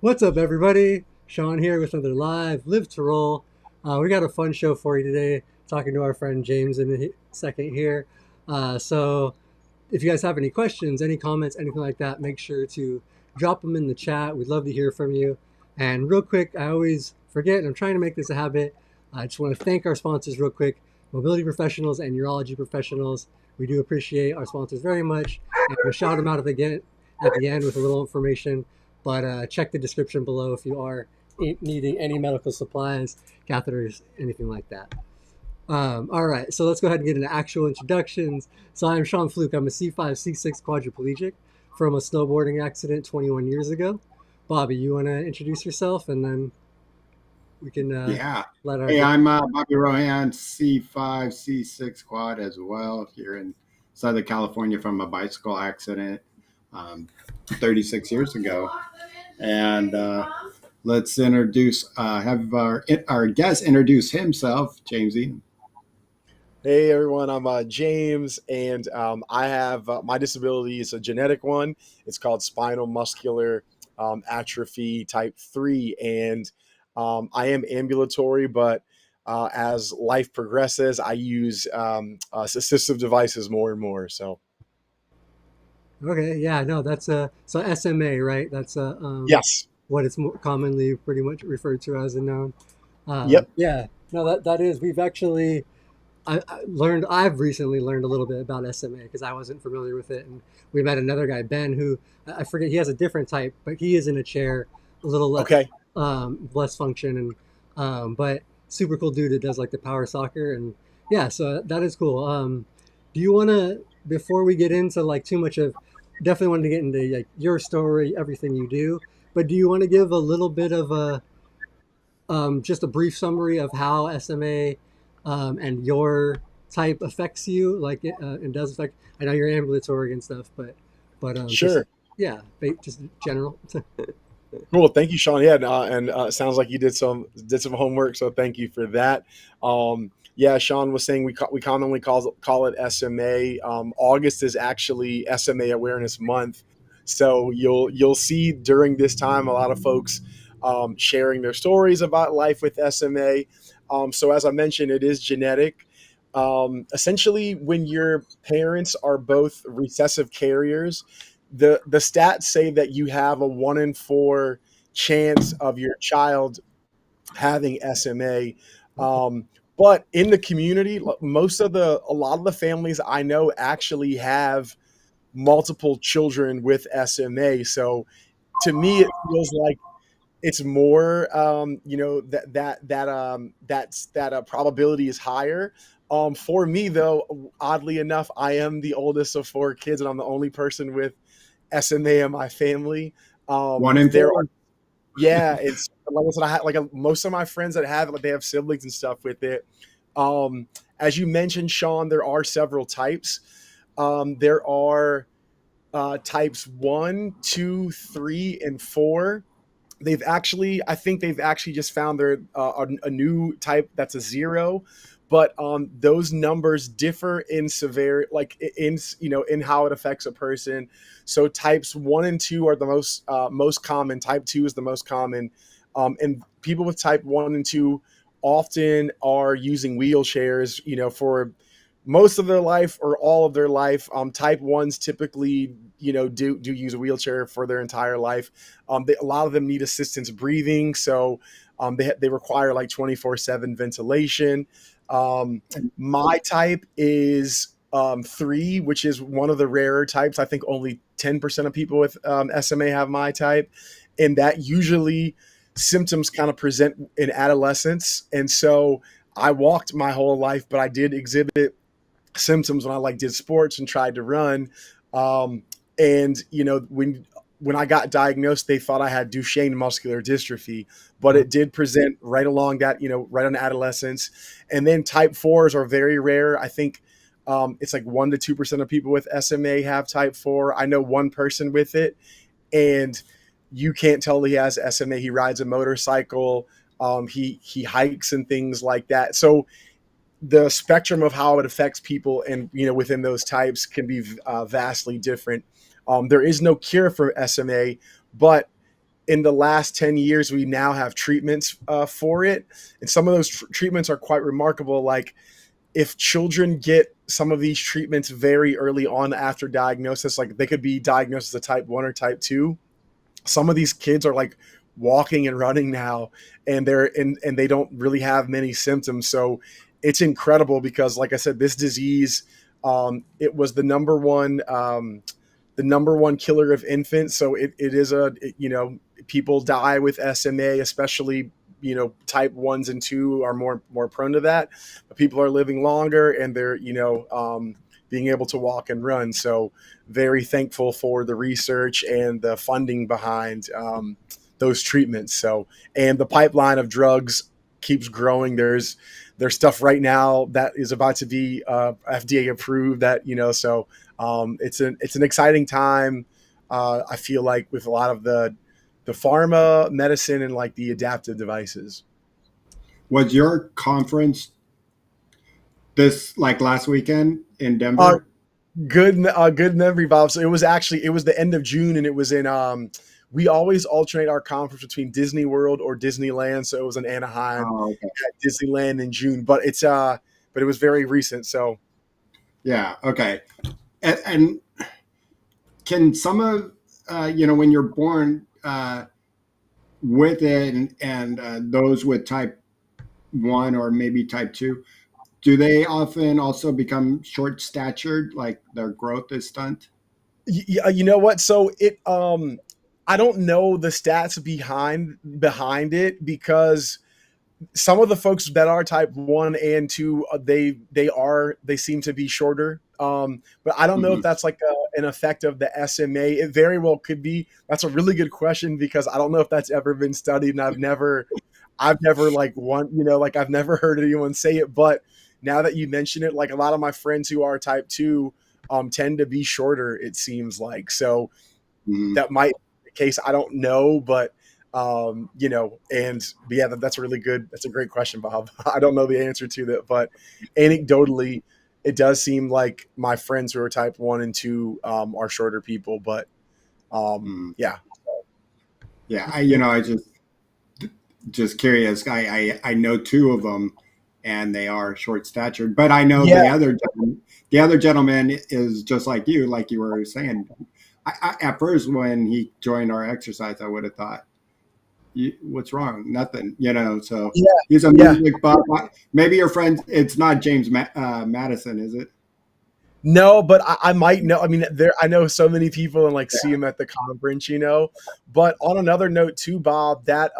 What's up, everybody? Shawn here with another live Live to Roll. We got a fun show for you today, talking to our friend James in a second here. So, if you guys have any questions, any comments, anything like that, make sure to drop them in the chat. We'd love to hear from you. And real quick, I always forget, and I'm trying to make this a habit. I just want to thank our sponsors real quick, mobility professionals and urology professionals. We do appreciate our sponsors very much, and we'll shout them out at the end with a little information. But check the description below if you are needing any medical supplies, catheters, anything like that. All right, so let's go ahead and get into actual introductions. So I'm Shawn Fluke. I'm a C5, C6 quadriplegic from a snowboarding accident 21 years ago. Bobby, you want to introduce yourself, and then we can Yeah. let our Hey, guest. I'm Bobby Rohan, C5, C6 quad as well, here in Southern California from a bicycle accident 36 years ago. And let's have our guest introduce himself, Jamesy. Hey everyone, I'm James, and I have my disability is a genetic one. It's called spinal muscular atrophy type 3, and I am ambulatory, but as life progresses, I use assistive devices more and more. So, Okay, yeah, no, that's so SMA, right? That's yes, what it's more commonly pretty much referred to as and known. yep, Yeah, no, that is. We've actually I've recently learned a little bit about SMA because I wasn't familiar with it, and we met another guy, Ben, who I forget, he has a different type, but he is in a chair, a little okay. less function, and but super cool dude that does like the power soccer, and yeah, so that is cool. Do you want to, before we get into like too much of, definitely want to get into like your story, everything you do, but do you want to give a little bit of a just a brief summary of how SMA and your type affects you, like and does affect. I know you're ambulatory and stuff, but just Sure. yeah, just general. Cool. Thank you, Shawn. Yeah, and it sounds like you did some homework, so thank you for that. Yeah, Shawn was saying we commonly call it SMA. August is actually SMA Awareness Month, so you'll see during this time a lot of folks sharing their stories about life with SMA. So as I mentioned, it is genetic. Essentially, when your parents are both recessive carriers, the stats say that you have a 1 in 4 chance of your child having SMA. But in the community, a lot of the families I know actually have multiple children with SMA. So to me, it feels like it's more, that probability is higher. For me, though, oddly enough, I am the oldest of 4 kids, and I'm the only person with SMA in my family. One and There are, four. yeah, it's like I said, most of my friends that have it, like, they have siblings and stuff with it. Um, as you mentioned, Shawn, there are several types. There are types 1, 2, 3, and 4. I think they've actually just found a new type that's a 0, but those numbers differ in severity, like in how it affects a person. So types 1 and 2 are the most common. Type 2 is the most common, and people with type 1 and 2 often are using wheelchairs, for most of their life or all of their life. Type ones typically, do use a wheelchair for their entire life. A lot of them need assistance breathing, so they require like 24/7 ventilation. Um, my type is 3, which is one of the rarer types. I think only 10% of people with SMA have my type, and that usually symptoms kind of present in adolescence. And so I walked my whole life, but I did exhibit symptoms when I did sports and tried to run. Um, and when I got diagnosed, they thought I had Duchenne muscular dystrophy, but it did present right along that, right on adolescence. And then type 4s are very rare. I think it's like 1 to 2% of people with SMA have type 4. I know one person with it, and you can't tell he has SMA. He rides a motorcycle. He hikes and things like that. So the spectrum of how it affects people and within those types can be vastly different. There is no cure for SMA, but in the last 10 years, we now have treatments for it. And some of those treatments are quite remarkable. Like if children get some of these treatments very early on after diagnosis, like they could be diagnosed as a type 1 or type 2. Some of these kids are like walking and running now, and and they don't really have many symptoms. So it's incredible because, like I said, this disease, it was the number one killer of infants. So it is people die with SMA, especially, type 1s and 2 are more prone to that, but people are living longer and they're, being able to walk and run. So very thankful for the research and the funding behind those treatments. So, and the pipeline of drugs keeps growing. There's stuff right now that is about to be FDA approved that, so it's an exciting time. I feel like with a lot of the pharma medicine and like the adaptive devices. Was your conference this like last weekend in Uh, Denver? good memory, Bob. So it was the end of June, and it was in we always alternate our conference between Disney World or Disneyland. So it was in Anaheim Oh, okay. at Disneyland in June, but but it was very recent. So Yeah. Okay. And can some of when you're born with it, and those with type 1 or maybe type 2, do they often also become short statured, like their growth is stunt? you know what? So I don't know the stats behind it because some of the folks that are type 1 and 2, they seem to be shorter. But I don't know if Hmm. that's like an effect of the SMA. It very well could be. That's a really good question because I don't know if that's ever been studied, and I've never like like I've never heard anyone say it. But now that you mention it, like a lot of my friends who are type 2 tend to be shorter, it seems like. So Hmm. that might be the case. I don't know, but but yeah, that's a really good. That's a great question, Bob. I don't know the answer to that, but anecdotally, it does seem like my friends who are type 1 and 2 are shorter people. But Hmm. yeah, Yeah. I just curious. I know two of them, and they are short statured. But I know yeah, the other gentleman is just like you were saying. At first, when he joined our exercise, I would have thought, "What's wrong? Nothing." So yeah, he's a yeah. music buff. Maybe your friend. It's not James Madison, is it? No, but I might know. I mean, I know so many people and like see Yeah. them at the conference, But on another note, too, Bob, that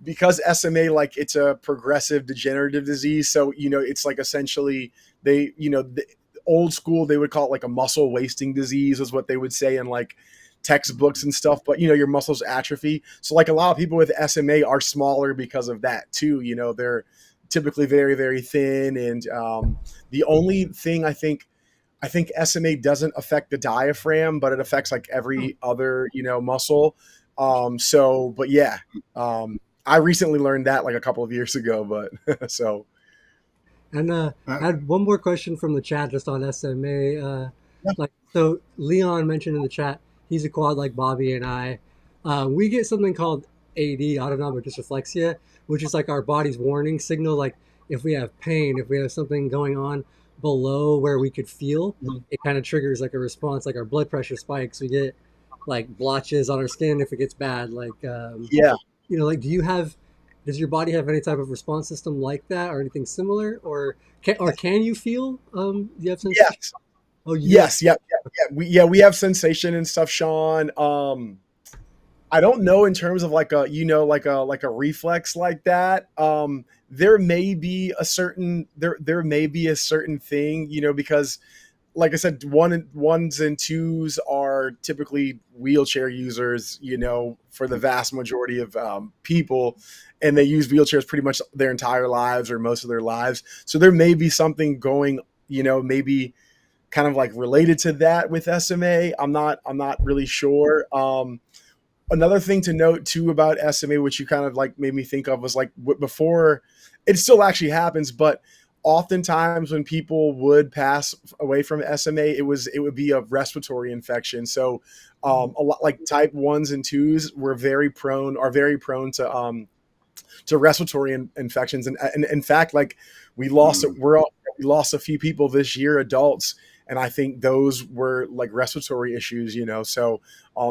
because SMA, like it's a progressive degenerative disease, so it's like essentially the old school they would call it like a muscle wasting disease is what they would say in like textbooks and stuff. But your muscles atrophy, so like a lot of people with SMA are smaller because of that too. They're typically very very thin, and the only thing I think SMA doesn't affect the diaphragm, but it affects like every other, muscle. But yeah, I recently learned that like a couple of years ago, but so And Uh, I had one more question from the chat just on SMA. yeah. So Leon mentioned in the chat he's a quad like Bobby and I. We get something called AD, autonomic dysreflexia, which is like our body's warning signal. Like if we have pain, if we have something going on below where we could feel, it kind of triggers like a response. Like our blood pressure spikes. We get like blotches on our skin if it gets bad. Yeah. Like does your body have any type of response system like that or anything similar, or can you feel do you have sensation? Yes. Oh, you have. Yes. Yep. We have sensation and stuff, Sean. I don't know in terms of like a reflex like that. There may be a certain there may be a certain thing, because like I said, ones and twos are typically wheelchair users, for the vast majority of people, and they use wheelchairs pretty much their entire lives or most of their lives. So there may be something going, maybe kind of like related to that with SMA. I'm not really sure. Another thing to note too about SMA, which you kind of like made me think of, was like before it still actually happens, but oftentimes when people would pass away from SMA, it would be a respiratory infection. So a lot like type 1s and 2s are very prone to respiratory infections. And in fact, like we lost it, Mm. we lost a few people this year, adults, and I think those were like respiratory issues, you know. So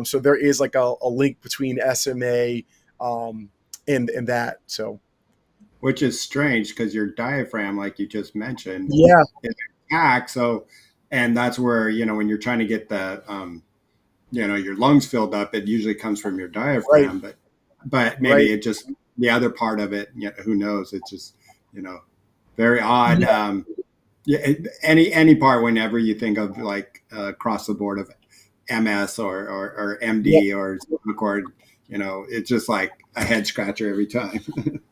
so there is like a link between SMA and that. So Which is strange because your diaphragm, like you just mentioned, yeah, is intact. So, and that's where, when you're trying to get the, your lungs filled up, it usually comes from your right, diaphragm, but maybe right. it just, the other part of it, who knows? It's just, very odd. Yeah, Yeah, any part whenever you think of like across the board of MS or yeah, MD or spinal cord, it's just like a head scratcher every time.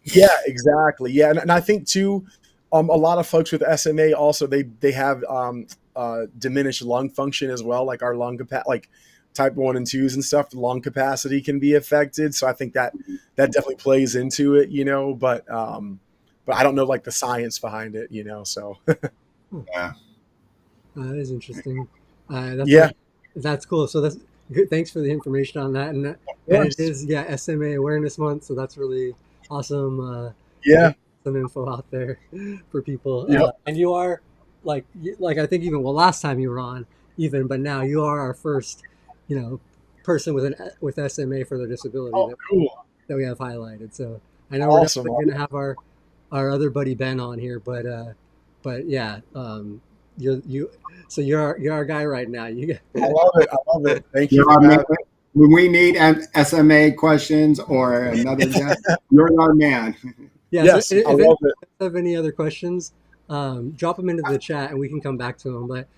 yeah, exactly. Yeah, and I think too, a lot of folks with SMA also they have diminished lung function as well, like our lung capacity, like type 1 and 2s and stuff. The lung capacity can be affected, so I think that definitely plays into it, you know. But I don't know like the science behind it, you know. So Huh. Yeah. That is interesting. That's yeah, like that's cool. So that's good. Thanks for the information on that. of And it course. is, yeah, SMA Awareness Month, so that's really awesome. Yeah, Get some info out there for people. yep. And you are like I think even last time you were on, even, but now you are our first, you know, person with SMA for their disability Oh, cool. that we have highlighted. So I know we're Awesome. definitely going to have our other buddy Ben on here, but yeah, you so you're our guy right now. You I love it. I love it. Thank you You're for our man. having When we need SMA questions or another guest, you're our man. Yeah. So Yes, I if anyone love it. have any other questions, drop them into the chat and we can come back to them. But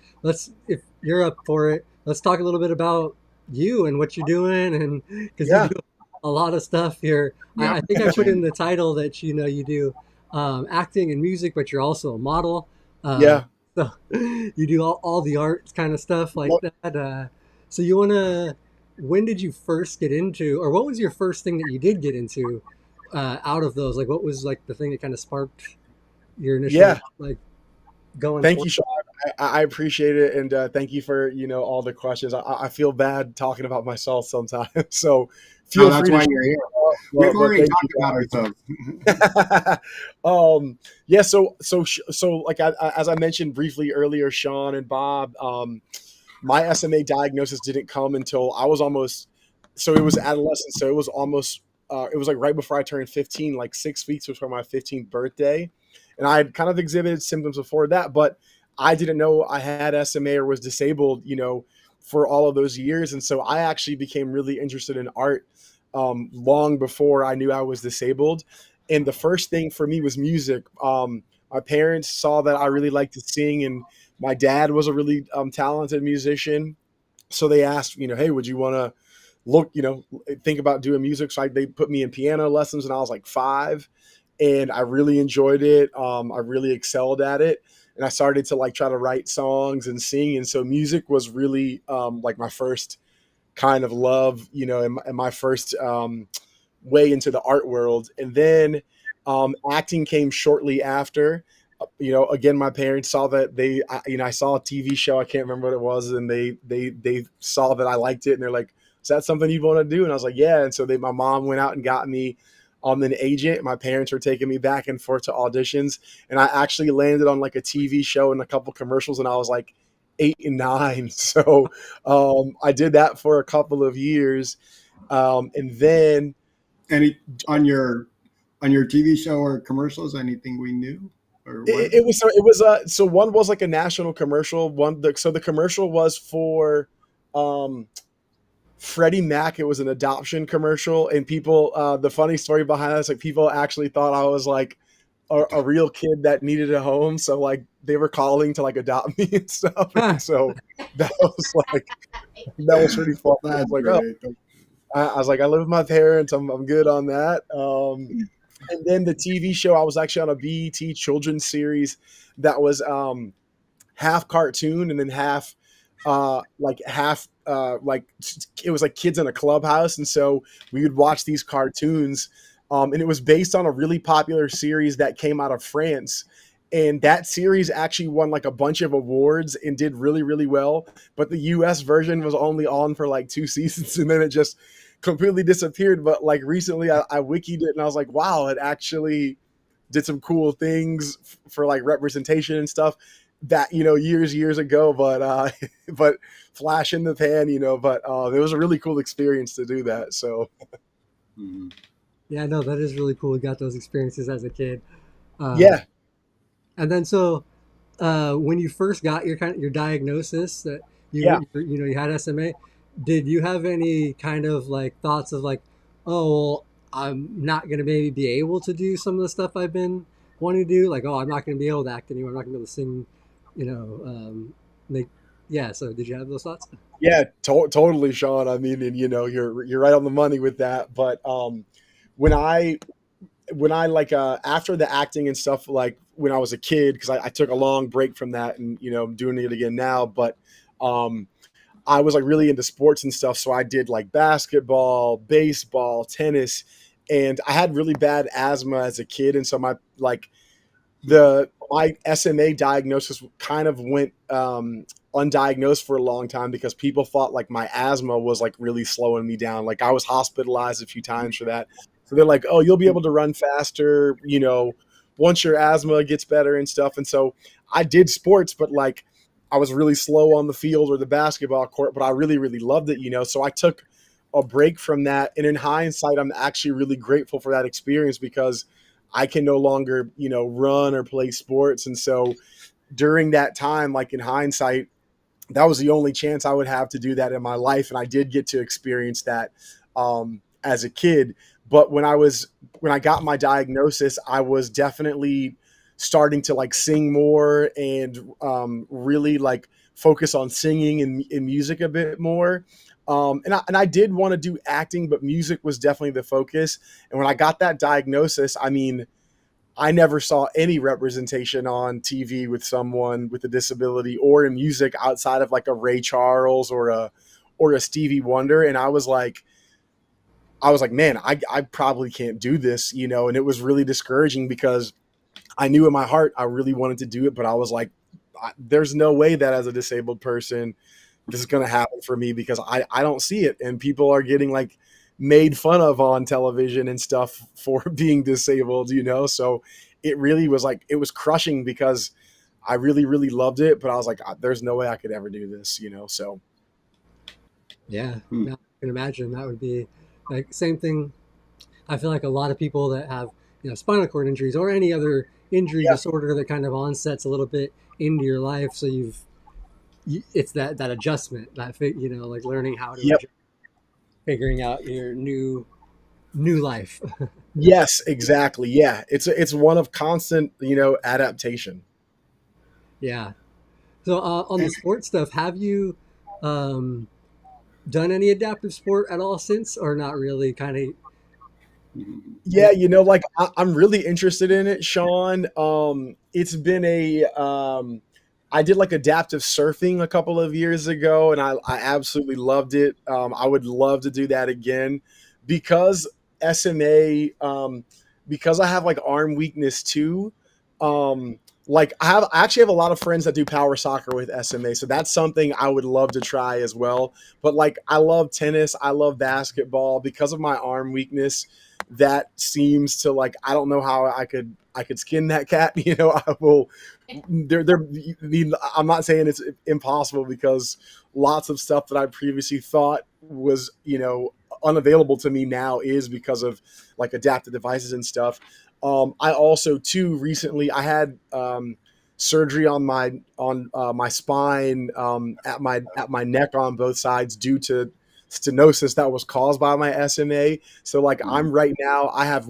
if you're up for it, let's talk a little bit about you and what you're doing, and because you Yeah, do a lot of stuff here. I Yep. think I put in the title that you do acting and music, but you're also a model. Uh, yeah. so you do all the art kind of stuff like Well, that. So you wanna, when did you first get into, or what was your first thing that you did get into? Out of those, like what was like the thing that kind of sparked your initial yeah. like going Thank towards you, Shawn. I appreciate it, and thank you for all the questions. I feel bad talking about myself sometimes, so No, feel that's free to. why you're here. We've But already thank talked about you ourselves. guys. Yeah. So like as I mentioned briefly earlier, Shawn and Bob, my SMA diagnosis didn't come until I was almost. So it was adolescent. So it was almost. It was like right before I turned 15, like 6 weeks before my 15th birthday, and I had kind of exhibited symptoms before that, but I didn't know I had SMA or was disabled, for all of those years. And so I actually became really interested in art long before I knew I was disabled. And the first thing for me was music. My parents saw that I really liked to sing, and my dad was a really talented musician. So they asked, hey, would you want to think about doing music? So they put me in piano lessons, and I was like 5, and I really enjoyed it. I really excelled at it, and I started to like try to write songs and sing. And so music was really like my first kind of love, and my first way into the art world. And then acting came shortly after. Again, my parents saw that I saw a TV show. I can't remember what it was, and they saw that I liked it, and they're like, "Is that something you want to do?" And I was like, "Yeah." And so my mom went out and got me an agent. My parents were taking me back and forth to auditions, and I actually landed on like a TV show and a couple commercials, and I was like 8 and 9. So I did that for a couple of years, and then Any on your TV show or commercials? Anything we knew or what? it was one was like a national commercial. So the commercial was for um, Freddie Mac. It was an adoption commercial, and people. The funny story behind that is like people actually thought I was like a real kid that needed a home, so like they were calling to like adopt me and stuff. And ah, so that was like that was pretty fun. I was That's like, oh, great. I was like, I live with my parents. I'm good on that. And then the TV show, I was actually on a BET children's series that was half cartoon and then half it was like kids in a clubhouse, and so we would watch these cartoons, and it was based on a really popular series that came out of France. and that series actually won like a bunch of awards and did really really well, but the US version was only on for like 2 seasons and then it just completely disappeared. But like recently I wikied it and I was like, wow, it actually did some cool things for like representation and stuff that, years ago, but but flash in the pan, but it was a really cool experience to do that. So Mhm. Yeah, no, that is really cool. We got those experiences as a kid. Um, yeah, and then so when you first got your diagnosis that yeah. you had SMA, did you have any kind of like thoughts of like, oh, well, I'm not gonna maybe be able to do some of the stuff I've been wanting to do, like, oh, I'm not gonna be able to act anymore, I'm not gonna be able to sing, you know, like, yeah. So did you have those thoughts? Yeah, totally, Shawn. I mean, and you're right on the money with that. But when I like after the acting and stuff, like when I was a kid, because I took a long break from that, and I'm doing it again now. But um, I was like really into sports and stuff, so I did like basketball, baseball, tennis, and I had really bad asthma as a kid, and so my like the my SMA diagnosis kind of went undiagnosed for a long time because people thought like my asthma was like really slowing me down. Like I was hospitalized a few times for that. So they're like, "Oh, you'll be able to run faster, once your asthma gets better and stuff." And so I did sports, but like I was really slow on the field or the basketball court, but I really really loved it. So I took a break from that, and in hindsight, I'm actually really grateful for that experience because I can no longer, run or play sports. And so during that time, like in hindsight, that was the only chance I would have to do that in my life. And I did get to experience that as a kid. But when I got my diagnosis, I was definitely starting to like sing more and really like focus on singing and music a bit more. And I did want to do acting, but music was definitely the focus. And when I got that diagnosis, I mean, I never saw any representation on TV with someone with a disability or in music outside of like a Ray Charles or a Stevie Wonder. And I was like, man, I probably can't do this, and it was really discouraging because I knew in my heart I really wanted to do it, but I was like, there's no way that as a disabled person this is going to happen for me because I don't see it. And people are getting like made fun of on television and stuff for being disabled, So it really was like, it was crushing because I really, really loved it. But I was like, there's no way I could ever do this. So Yeah, Hmm. no, I can imagine that would be like same thing. I feel like a lot of people that have spinal cord injuries or any other injury yeah, disorder that kind of onsets a little bit into your life, so it's that adjustment that like learning how to yep. adjust, figuring out your new life. Yes, exactly. Yeah. It's one of constant, adaptation. Yeah. So on the sports stuff, have you um, done any adaptive sport at all since, or not really? Kind of. Yeah, like I'm really interested in it, Shawn. It's been I did like adaptive surfing a couple of years ago, and I absolutely loved it. I would love to do that again because SMA, because I have like arm weakness too. Um, like I actually have a lot of friends that do power soccer with SMA, so that's something I would love to try as well. But like I love tennis, I love basketball because of my arm weakness that seems to like I don't know how I could skin that cat. I will. I'm not saying it's impossible because lots of stuff that I previously thought was unavailable to me now is because of like adaptive devices and stuff. I also too recently I had surgery on my spine at my neck on both sides due to stenosis that was caused by my SMA. So like Mhm. I'm right now, I have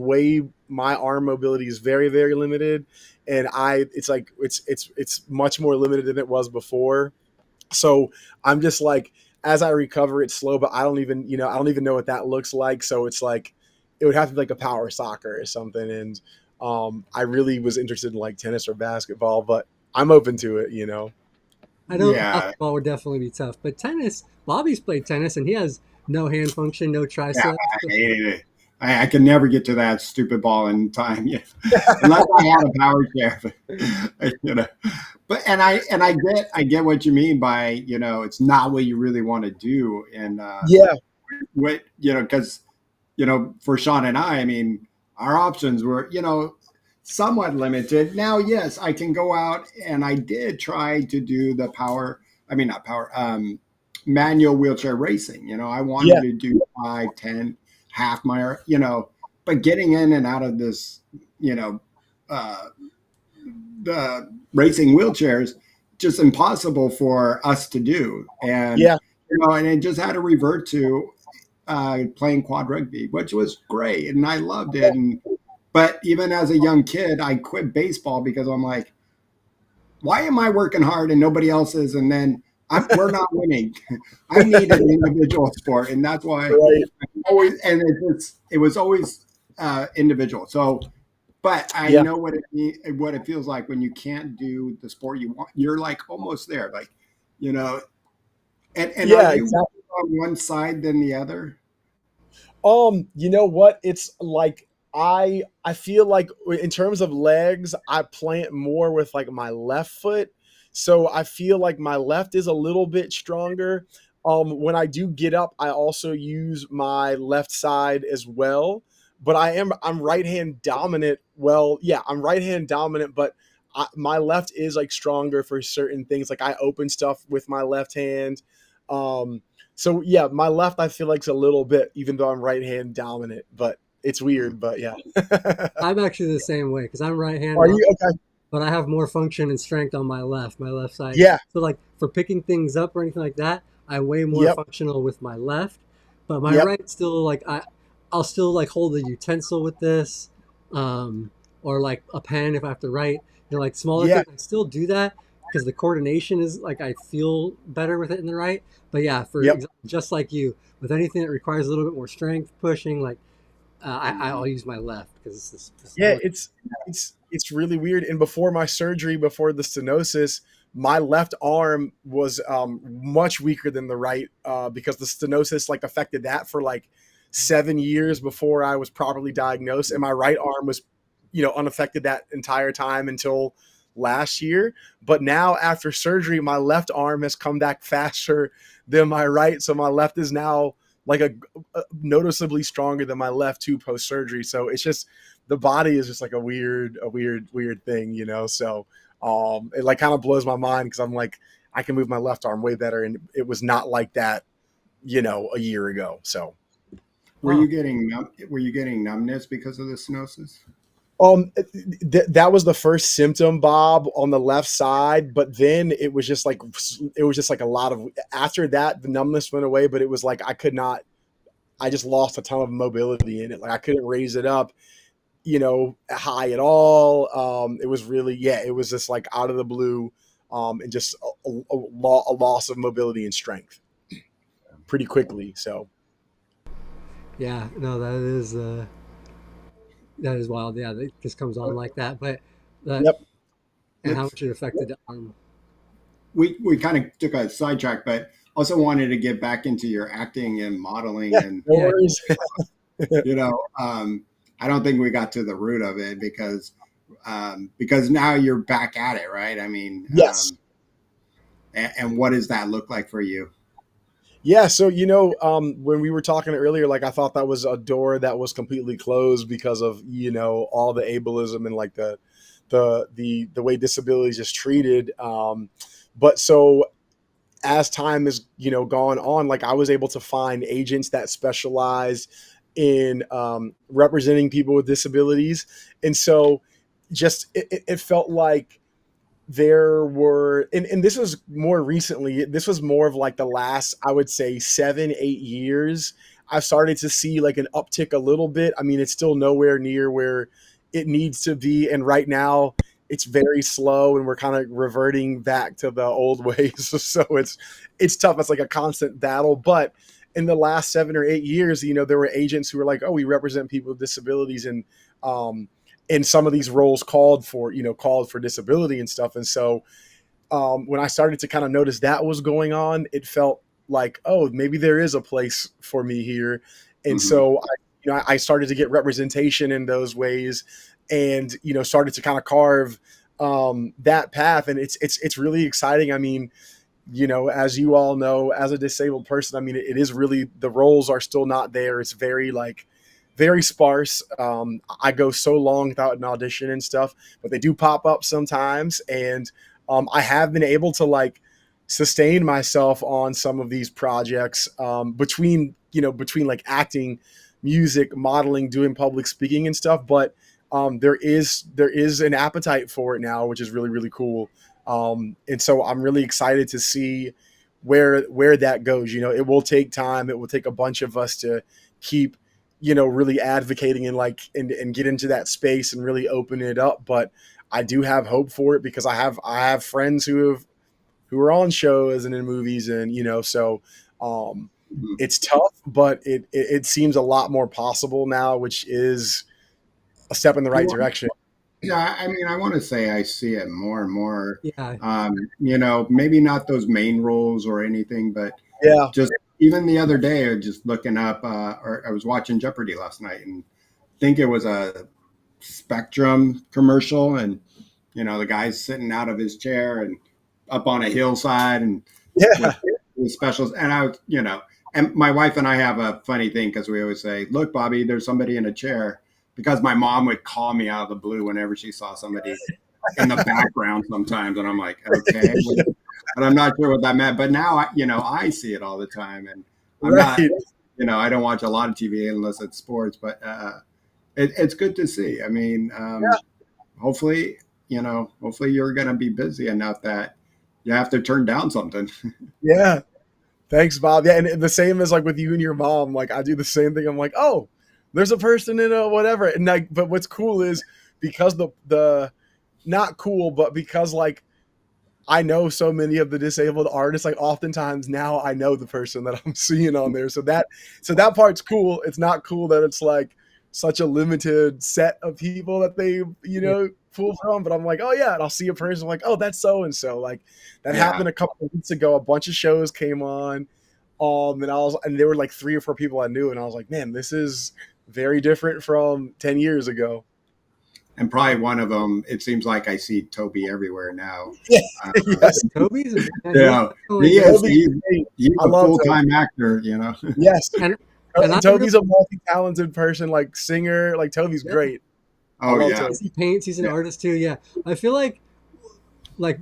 my arm mobility is very, very limited. And it's like, it's much more limited than it was before. So I'm just like, as I recover, it's slow, but I don't even know what that looks like. So it's like, it would have to be like a power soccer or something. And I really was interested in like tennis or basketball, but I'm open to it. I know Yeah, basketball would definitely be tough, but tennis. Bobby's played tennis, and he has no hand function, no yeah, triceps. I hated it. I can never get to that stupid ball in time, yeah. Unless I had a power chair. You know, but I get what you mean by, it's not what you really want to do, and Yeah, what because for Shawn and I mean, our options were somewhat limited. Now, yes, I can go out, and I did try to do the power. I mean, not power. Manual wheelchair racing. I wanted yeah, to do 5, 10, half mile. But getting in and out of this, uh, the racing wheelchairs, just impossible for us to do, and yeah, and it just had to revert to playing quad rugby, which was great, and I loved it. But even as a young kid, I quit baseball because I'm like, why am I working hard and nobody else is? And then we're not winning. I need an individual sport, and that's why right. it was always individual. So, but I Yeah, know what it feels like when you can't do the sport you want. You're like almost there, like you know. And are yeah, you exactly. on one side than the other? You know what? It's like I feel like in terms of legs, I plant more with like my left foot. So I feel like my left is a little bit stronger. When I do get up, I also use my left side as well. But I'm right hand dominant. Well, yeah, I'm right hand dominant, but my left is like stronger for certain things. Like I open stuff with my left hand. Um, so yeah, my left I feel like's a little bit, even though I'm right hand dominant, but it's weird. But yeah, I'm actually the same way because I'm are right-handed, you okay? but I have more function and strength on my left side. Yeah, So like for picking things up or anything like that, I'm way more yep, functional with my left. But my yep, right still like I'll still like hold a utensil with this, or like a pen if I have to write. Like smaller yeah, things. I still do that because the coordination is like I feel better with it in the right. But yeah, yep. just like you, with anything that requires a little bit more strength, pushing, like I'll use my left because it's Yeah, more. it's really weird. And before my surgery, before the stenosis, my left arm was much weaker than the right because the stenosis like affected that for like 7 years before I was properly diagnosed, and my right arm was, unaffected that entire time until last year. But now after surgery, my left arm has come back faster than my right, so my left is now like a noticeably stronger than my left too post surgery. So it's just the body is just like a weird thing. So it like kind of blows my mind because I'm like, I can move my left arm way better, and it was not like that, a year ago. So Huh. Were you getting numbness because of the stenosis? that was the first symptom, Bob, on the left side, but then it was just like a lot of, after that the numbness went away, but it was like I just lost a ton of mobility in it. Like I couldn't raise it up, high at all. It was really, yeah, it was just like out of the blue, and just a loss of mobility and strength pretty quickly. So, Yeah, no, that is wild. Yeah, it just comes on like that. But that yep, and how Let's much it affected the arm. we kind of took a sidetrack, but also wanted to get back into your acting and modeling, yeah, and no Yeah, worries. you know, I don't think we got to the root of it because now you're back at it, right? I mean, Yes. and what does that look like for you? Yeah, so when we were talking earlier, like I thought that was a door that was completely closed because of all the ableism and like the way disabilities is treated. But so as time has gone on, like I was able to find agents that specialize in representing people with disabilities, and so just it felt like there were, and this was more recently, this was more of like the last, I would say, 7-8 years, I've started to see like an uptick a little bit. I mean, it's still nowhere near where it needs to be, and right now it's very slow and we're kind of reverting back to the old ways. So it's tough. It's like a constant battle. But in the last 7 or 8 years, there were agents who were like, oh, we represent people with disabilities, um and some of these roles called for disability and stuff. And so when I started to kind of notice that was going on, it felt like, oh, maybe there is a place for me here. And Hmm. so I started to get representation in those ways, and started to kind of carve that path, and it's really exciting. I mean, as you all know, as a disabled person, I mean, it is really, the roles are still not there. It's very very sparse. I go so long without an audition and stuff, but they do pop up sometimes. And I have been able to sustain myself on some of these projects, between like acting, music, modeling, doing public speaking and stuff. But there is an appetite for it now, which is really, really cool. And so I'm really excited to see where that goes. It will take time. It will take a bunch of us to keep, really advocating and get into that space and really open it up. But I do have hope for it, because I have friends who are on shows and in movies, and so it's tough, but it seems a lot more possible now, which is a step in the right direction. Yeah, I mean, I want to say I see it more and more. Yeah. Maybe not those main roles or anything, but Yeah. just even the other day, I was just looking up, or I was watching Jeopardy last night, and I think it was a Spectrum commercial, and the guy's sitting out of his chair and up on a hillside, and Yeah. with specials, and and my wife and I have a funny thing, because we always say, "Look, Bobby, there's somebody in a chair." Because my mom would call me out of the blue whenever she saw somebody in the background sometimes. And I'm like, okay, but I'm not sure what that meant. But now, I see it all the time. And I'm Right. not, I don't watch a lot of TV unless it's sports, but it's good to see. I mean, hopefully you're going to be busy enough that you have to turn down something. Yeah. Thanks, Bob. Yeah. And the same as with you and your mom, I do the same thing. I'm like, oh, there's a person in a whatever. And but what's cool is, because the not cool, but because I know so many of the disabled artists, oftentimes now I know the person that I'm seeing on there. So that part's cool. It's not cool that it's such a limited set of people that they, pull from. But I'm like, oh yeah, and I'll see a person, I'm like, oh, that's so and so. That happened a couple of weeks ago. A bunch of shows came on. And there were 3 or 4 people I knew, and I was like, man, this is very different from 10 years ago. And probably one of them, it seems like I see Toby everywhere now. Yes. Toby's Yeah, he's a full-time actor, Yes. And Toby's a multi-talented person, singer. Toby's great. Oh yeah. He paints. He's an artist too. Yeah, I feel like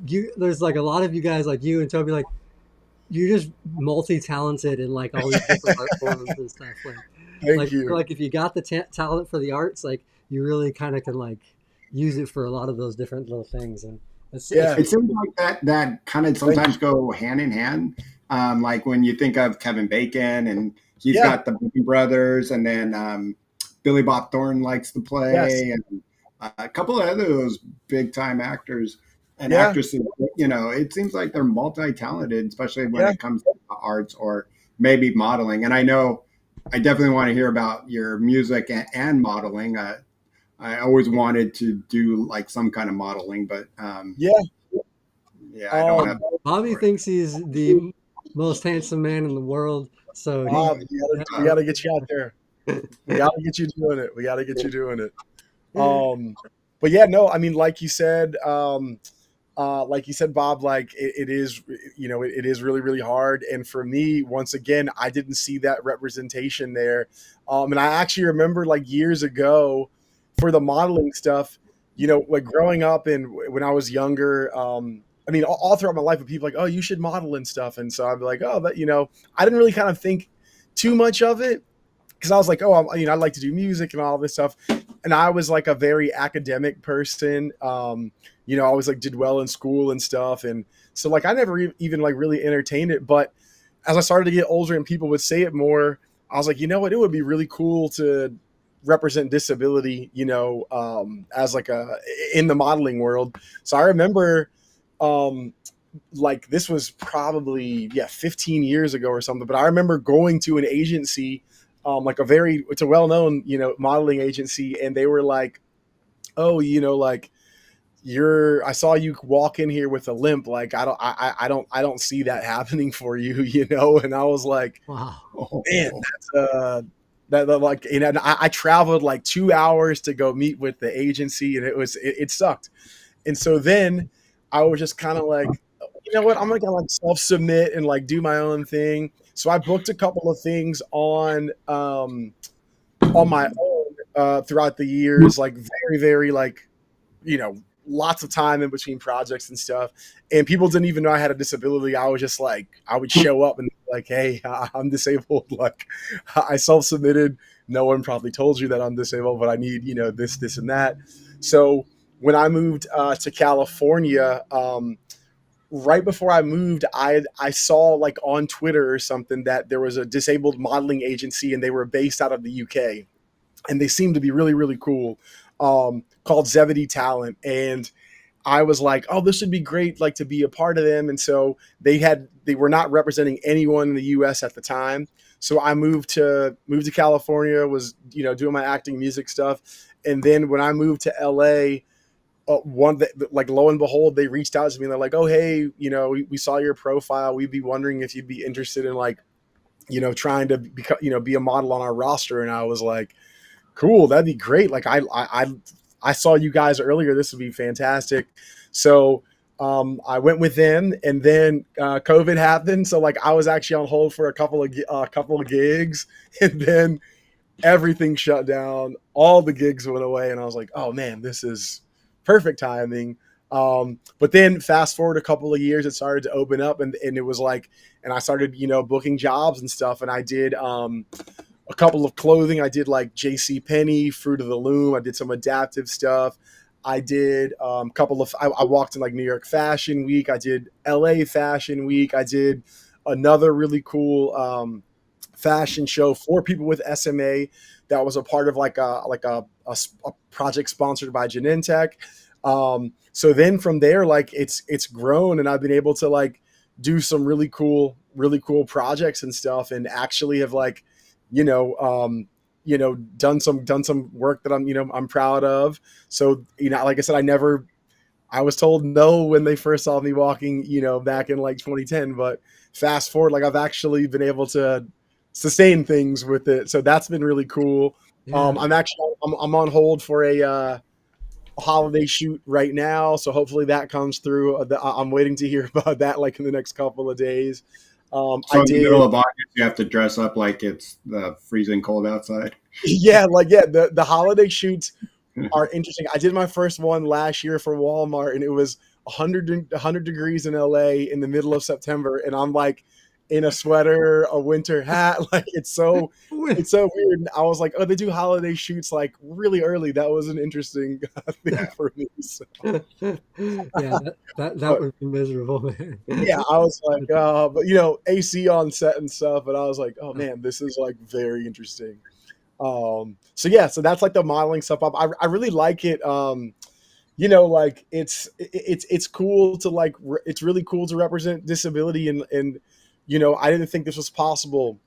you. There's a lot of you guys, like you and Toby, you're just multi-talented in all these different art forms and stuff. Thank you. If you got the talent for the arts, you really kind of can use it for a lot of those different little things. And it seems like that kind of sometimes go hand in hand. When you think of Kevin Bacon, and he's got the Bacon Brothers, and then Billy Bob Thornton likes to play, and a couple of other those big time actors and actresses. It seems like they're multi-talented, especially when it comes to arts or maybe modeling. And I know I definitely want to hear about your music and modeling. I always wanted to do some kind of modeling, but I don't have. Bobby thinks he's the most handsome man in the world, so we got to get you out there. We got to get you doing it. But yeah, no, I mean, like you said, Bob, it is, it is really, really hard. And for me, once again, I didn't see that representation there. And I actually remember years ago for the modeling stuff, growing up and when I was younger, I mean, all throughout my life, people oh, you should model and stuff. And so I'd be like, oh, but I didn't really kind of think too much of it, because I was like, oh, I like to do music and all this stuff. And I was a very academic person. I always did well in school and stuff. And so I never even really entertained it. But as I started to get older and people would say it more, I was like, you know what, it would be really cool to represent disability, as in the modeling world. So I remember, this was probably 15 years ago or something, but I remember going to an agency, it's a well-known, modeling agency. And they were like, oh, I saw you walk in here with a limp. I don't see that happening for you, And I was like, wow, man, that like, and I traveled like 2 hours to go meet with the agency, and it sucked. And so then I was just kind of like, you know what, I'm gonna like self submit and like do my own thing. So I booked a couple of things on my own throughout the years, like very, very like, lots of time in between projects and stuff. And people didn't even know I had a disability. I was just like, I would show up and like, hey, I'm disabled. Like, I self submitted. No one probably told you that I'm disabled, but I need, this, and that. So when I moved to California, right before I moved, I saw like on Twitter or something that there was a disabled modeling agency and they were based out of the UK, and they seemed to be really, really cool, called Zevity Talent. And I was like, oh, this would be great, like to be a part of them. And so they were not representing anyone in the US at the time. So I moved to California, was, doing my acting music stuff. And then when I moved to LA, like lo and behold, they reached out to me and they're like, oh, hey, we saw your profile. We'd be wondering if you'd be interested in like, trying to become, be a model on our roster. And I was like, cool, that'd be great. Like I saw you guys earlier. This would be fantastic. So I went with them, and then COVID happened. So like I was actually on hold for a couple of gigs, and then everything shut down. All the gigs went away, and I was like, oh man, this is perfect timing. But then fast forward a couple of years, it started to open up, and it was like, and I started, booking jobs and stuff, and I did a couple of clothing. I did like J.C. Penney, Fruit of the Loom. I did some adaptive stuff. I did a couple of, I walked in like New York Fashion Week. I did LA Fashion Week. I did another really cool fashion show for people with SMA that was a part of like a project sponsored by Genentech. So then from there, like it's grown, and I've been able to like do some really cool projects and stuff, and actually have like, done some work that I'm proud of. So, like I said, I was told no when they first saw me walking, back in like 2010, but fast forward, like I've actually been able to sustain things with it. So that's been really cool. Yeah. I'm on hold for a holiday shoot right now. So hopefully that comes through. I'm waiting to hear about that like in the next couple of days. So in the middle of August, you have to dress up like it's the freezing cold outside. Yeah, the holiday shoots are interesting. I did my first one last year for Walmart, and it was 100 degrees in LA in the middle of September, and I'm like in a sweater, a winter hat. Like it's so weird. And I was like, oh, they do holiday shoots like really early. That was an interesting thing for me. So. Yeah, that would be miserable, man. Yeah, I was like, but AC on set and stuff, and I was like, oh man, this is like very interesting. So that's like the modeling stuff. I really like it. Like it's cool to like, it's really cool to represent disability, and I didn't think this was possible.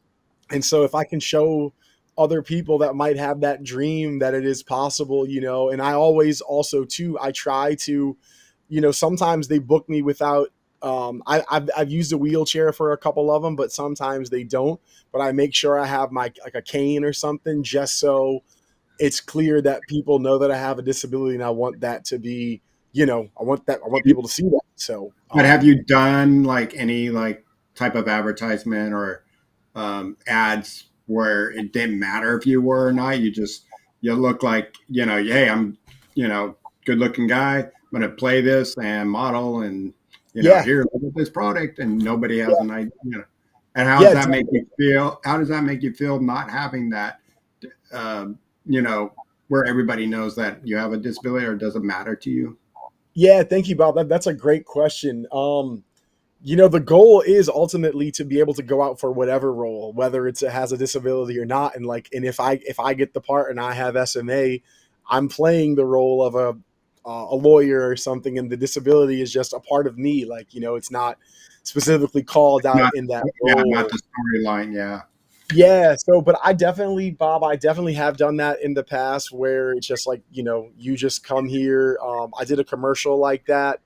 And so if I can show other people that might have that dream that it is possible, and I always also too, I try to, sometimes they book me without, I've used a wheelchair for a couple of them, but sometimes they don't, but I make sure I have my, like a cane or something, just so it's clear that people know that I have a disability, and I want that to be, I want people to see that. So, but have you done like any like type of advertisement or ads where it didn't matter if you were or not? You look like, hey, I'm, good looking guy. I'm going to play this and model and, here, look at this product, and nobody has an idea. And how does that make you feel? How does that make you feel not having that, where everybody knows that you have a disability, or does it matter to you? Yeah, thank you, Bob. That's a great question. The goal is ultimately to be able to go out for whatever role, whether it has a disability or not. And if I get the part and I have SMA, I'm playing the role of a lawyer or something, and the disability is just a part of me. Like, it's not specifically called out in that role. Yeah, not the storyline. Yeah. Yeah. So, but Bob, I definitely have done that in the past, where it's just like, you just come here. I did a commercial like that.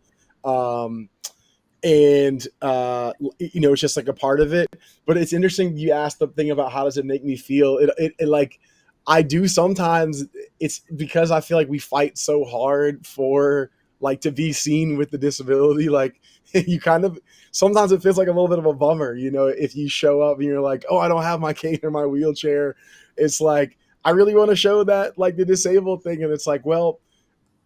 and it's just like a part of it. But it's interesting you asked the thing about how does it make me feel. It like I do sometimes. It's because I feel like we fight so hard for like to be seen with the disability. Like you kind of sometimes it feels like a little bit of a bummer, if you show up and you're like, oh, I don't have my cane or my wheelchair. It's like I really want to show that like the disabled thing, and it's like, well,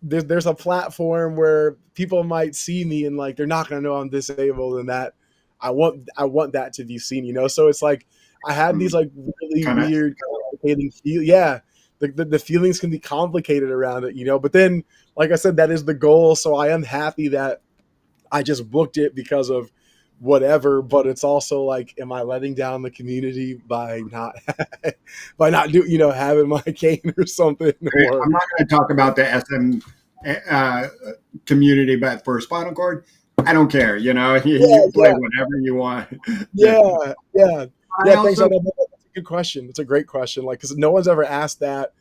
there's a platform where people might see me and like they're not going to know I'm disabled, and that I want that to be seen, so it's like I had these like really Kind of. weird complicating yeah, the feelings can be complicated around it, but then like I said, that is the goal, so I am happy that I just booked it because of whatever, but it's also like, am I letting down the community by not having my cane or something? Or I'm not going to talk about the SM community, but for spinal cord, I don't care. yeah, You play yeah, whatever you want. Yeah. yeah, yeah, I yeah. Thanks. also, That's a good question. It's a great question. Like, because no one's ever asked that,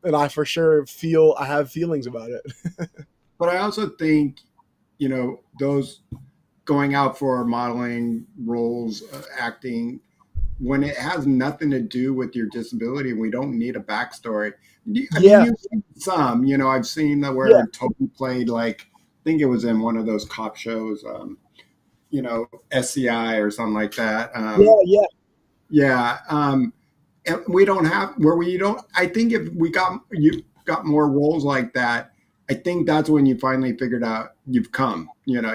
and I for sure feel I have feelings about it. but I also think, those going out for modeling roles, acting, when it has nothing to do with your disability, we don't need a backstory. I mean, Yeah, you see some, I've seen that yeah, where Toby played like, I think it was in one of those cop shows, SCI or something like that. yeah, yeah. Yeah. And we don't have where we don't, I think if you got more roles like that, I think that's when you finally figured out you've come, Yes,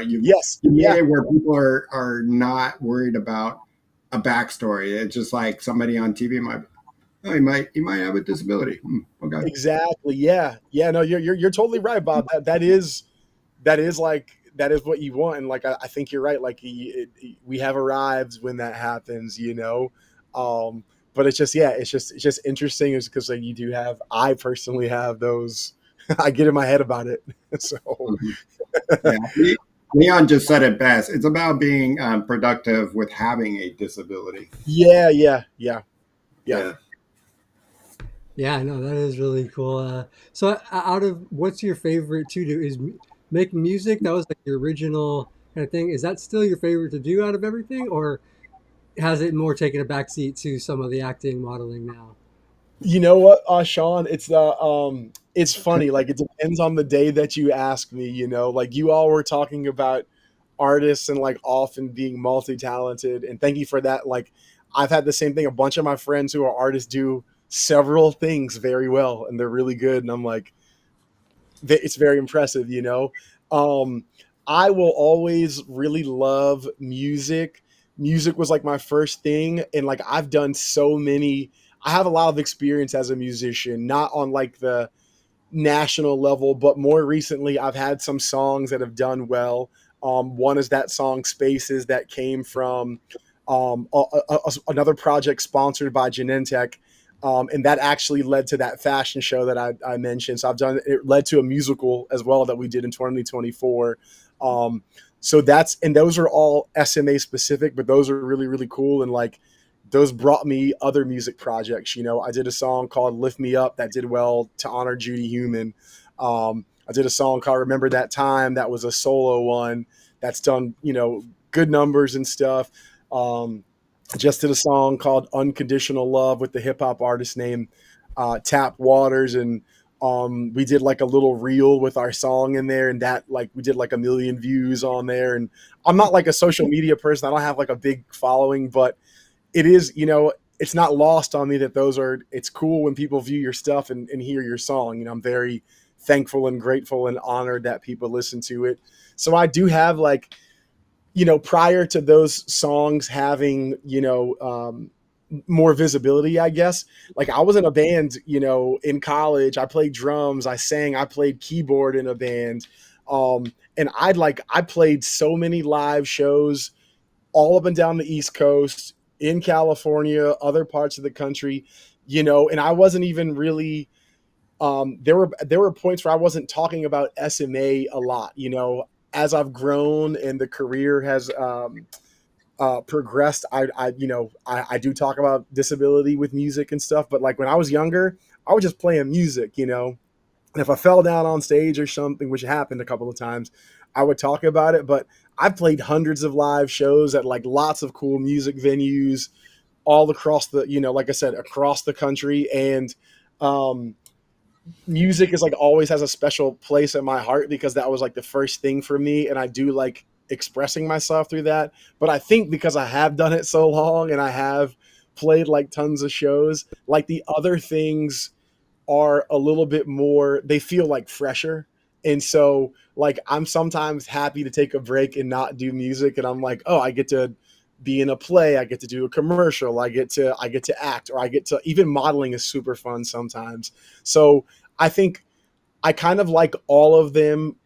you made yeah, it where people are not worried about a backstory. It's just like somebody on TV might, oh, he might have a disability. Okay. exactly. Yeah, yeah. No, you're totally right, Bob. That is what you want, and like I think you're right. Like we have arrived when that happens. Um, but it's just it's just interesting, is because like you do have I personally have those. I get in my head about it. So Mhm. Yeah. Leon just said it best. It's about being productive with having a disability. yeah, yeah, yeah, yeah. Yeah. Yeah, I know that is really cool. So, out of what's your favorite to do? Is make music? That was like your original kind of thing. Is that still your favorite to do out of everything, or has it more taken a backseat to some of the acting, modeling now? You know what, Shawn? It's funny. Like it depends on the day that you ask me. Like you all were talking about artists and like often being multi-talented, and thank you for that. Like I've had the same thing. A bunch of my friends who are artists do several things very well, and they're really good. And I'm like, it's very impressive. um I will always really love music. Music was like my first thing, and like I have a lot of experience as a musician, not on like the national level, but more recently I've had some songs that have done well. One is that song Spaces that came from another project sponsored by Genentech. And that actually led to that fashion show that I mentioned. So it led to a musical as well that we did in 2024. So those are all SMA specific, but those are really, really cool. And like, those brought me other music projects. I did a song called Lift Me Up that did well to honor Judy Human. I did a song called Remember That Time. That was a solo one that's done, good numbers and stuff. Just did a song called Unconditional Love with the hip hop artist named Tap Waters. And we did like a little reel with our song in there, and that like we did like 1 million views on there. And I'm not like a social media person. I don't have like a big following, but it is, it's not lost on me that it's cool when people view your stuff and hear your song. I'm very thankful and grateful and honored that people listen to it. So I do have like, prior to those songs having, more visibility, I guess. Like I was in a band, in college. I played drums, I sang, I played keyboard in a band. And I played so many live shows all up and down the East Coast, in California, other parts of the country, and I wasn't even really there were points where I wasn't talking about SMA a lot, as I've grown and the career has progressed. I do talk about disability with music and stuff, but like when I was younger, I was just playing music. And if I fell down on stage or something, which happened a couple of times, I would talk about it. But I've played hundreds of live shows at like lots of cool music venues all across the, like I said, across the country. And um, music is like always has a special place in my heart because that was like the first thing for me. And I do like expressing myself through that. But I think because I have done it so long and I have played like tons of shows, like the other things are a little bit more, they feel like fresher. And so like I'm sometimes happy to take a break and not do music, and I'm like, oh, I get to be in a play, I get to do a commercial, I get to act, or I get to, even modeling is super fun sometimes. So I think I kind of like all of them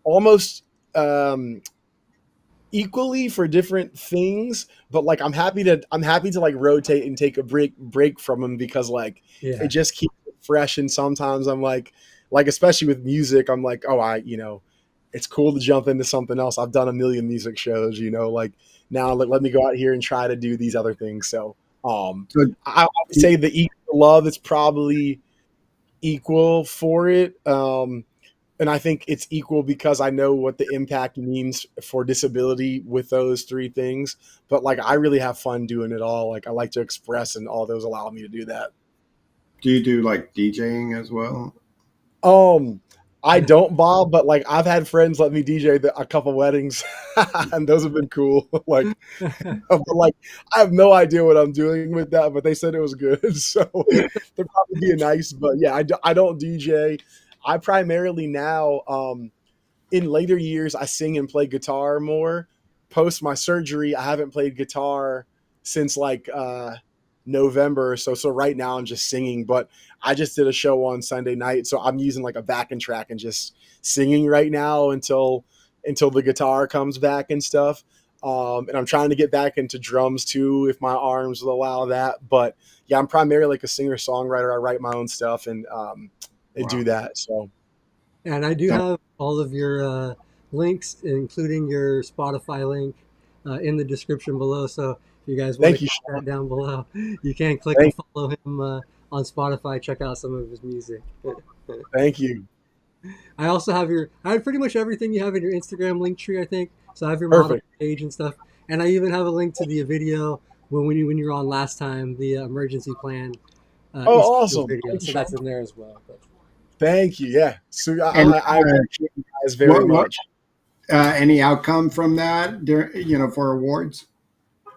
almost um equally for different things, but like I'm happy to like rotate and take a break from them because like it Yeah. just keeps it fresh. And sometimes I'm like especially with music, I'm like, oh, it's cool to jump into something else. I've done a million music shows, like now let me go out here and try to do these other things. So So, I would say the equal love is probably equal for it. And I think it's equal because I know what the impact means for disability with those three things. But like, I really have fun doing it all. Like, I like to express, and all those allow me to do that. do you do like DJing as well? Um, I don't, Bob, but like, I've had friends let me DJ a couple weddings, and those have been cool. Like, but like, I have no idea what I'm doing with that, but they said it was good, so they're probably being nice. But yeah, I don't DJ. I primarily now, in later years, I sing and play guitar more. Post my surgery, I haven't played guitar since like November. So right now I'm just singing. But I just did a show on Sunday night, so I'm using like a backing track and just singing right now until the guitar comes back and stuff. And I'm trying to get back into drums too, if my arms will allow that. But yeah, I'm primarily like a singer songwriter. I write my own stuff and do Wow. that. So And I do That, have all of your links, including your Spotify link, in the description below. So if you guys want to thank you, click that Shawn. down below, you can click and Thank, follow him on Spotify. Check out some of his music. thank you. I have pretty much everything you have in your Instagram link tree, I think. So I have your model Perfect. page and stuff. And I even have a link to the video when you were on last time, the emergency plan Oh, Easter awesome. video. Thank you, So that's Shawn. in there as well. But Thank you. Yeah. So and I appreciate you guys very what much. any outcome from that? For awards.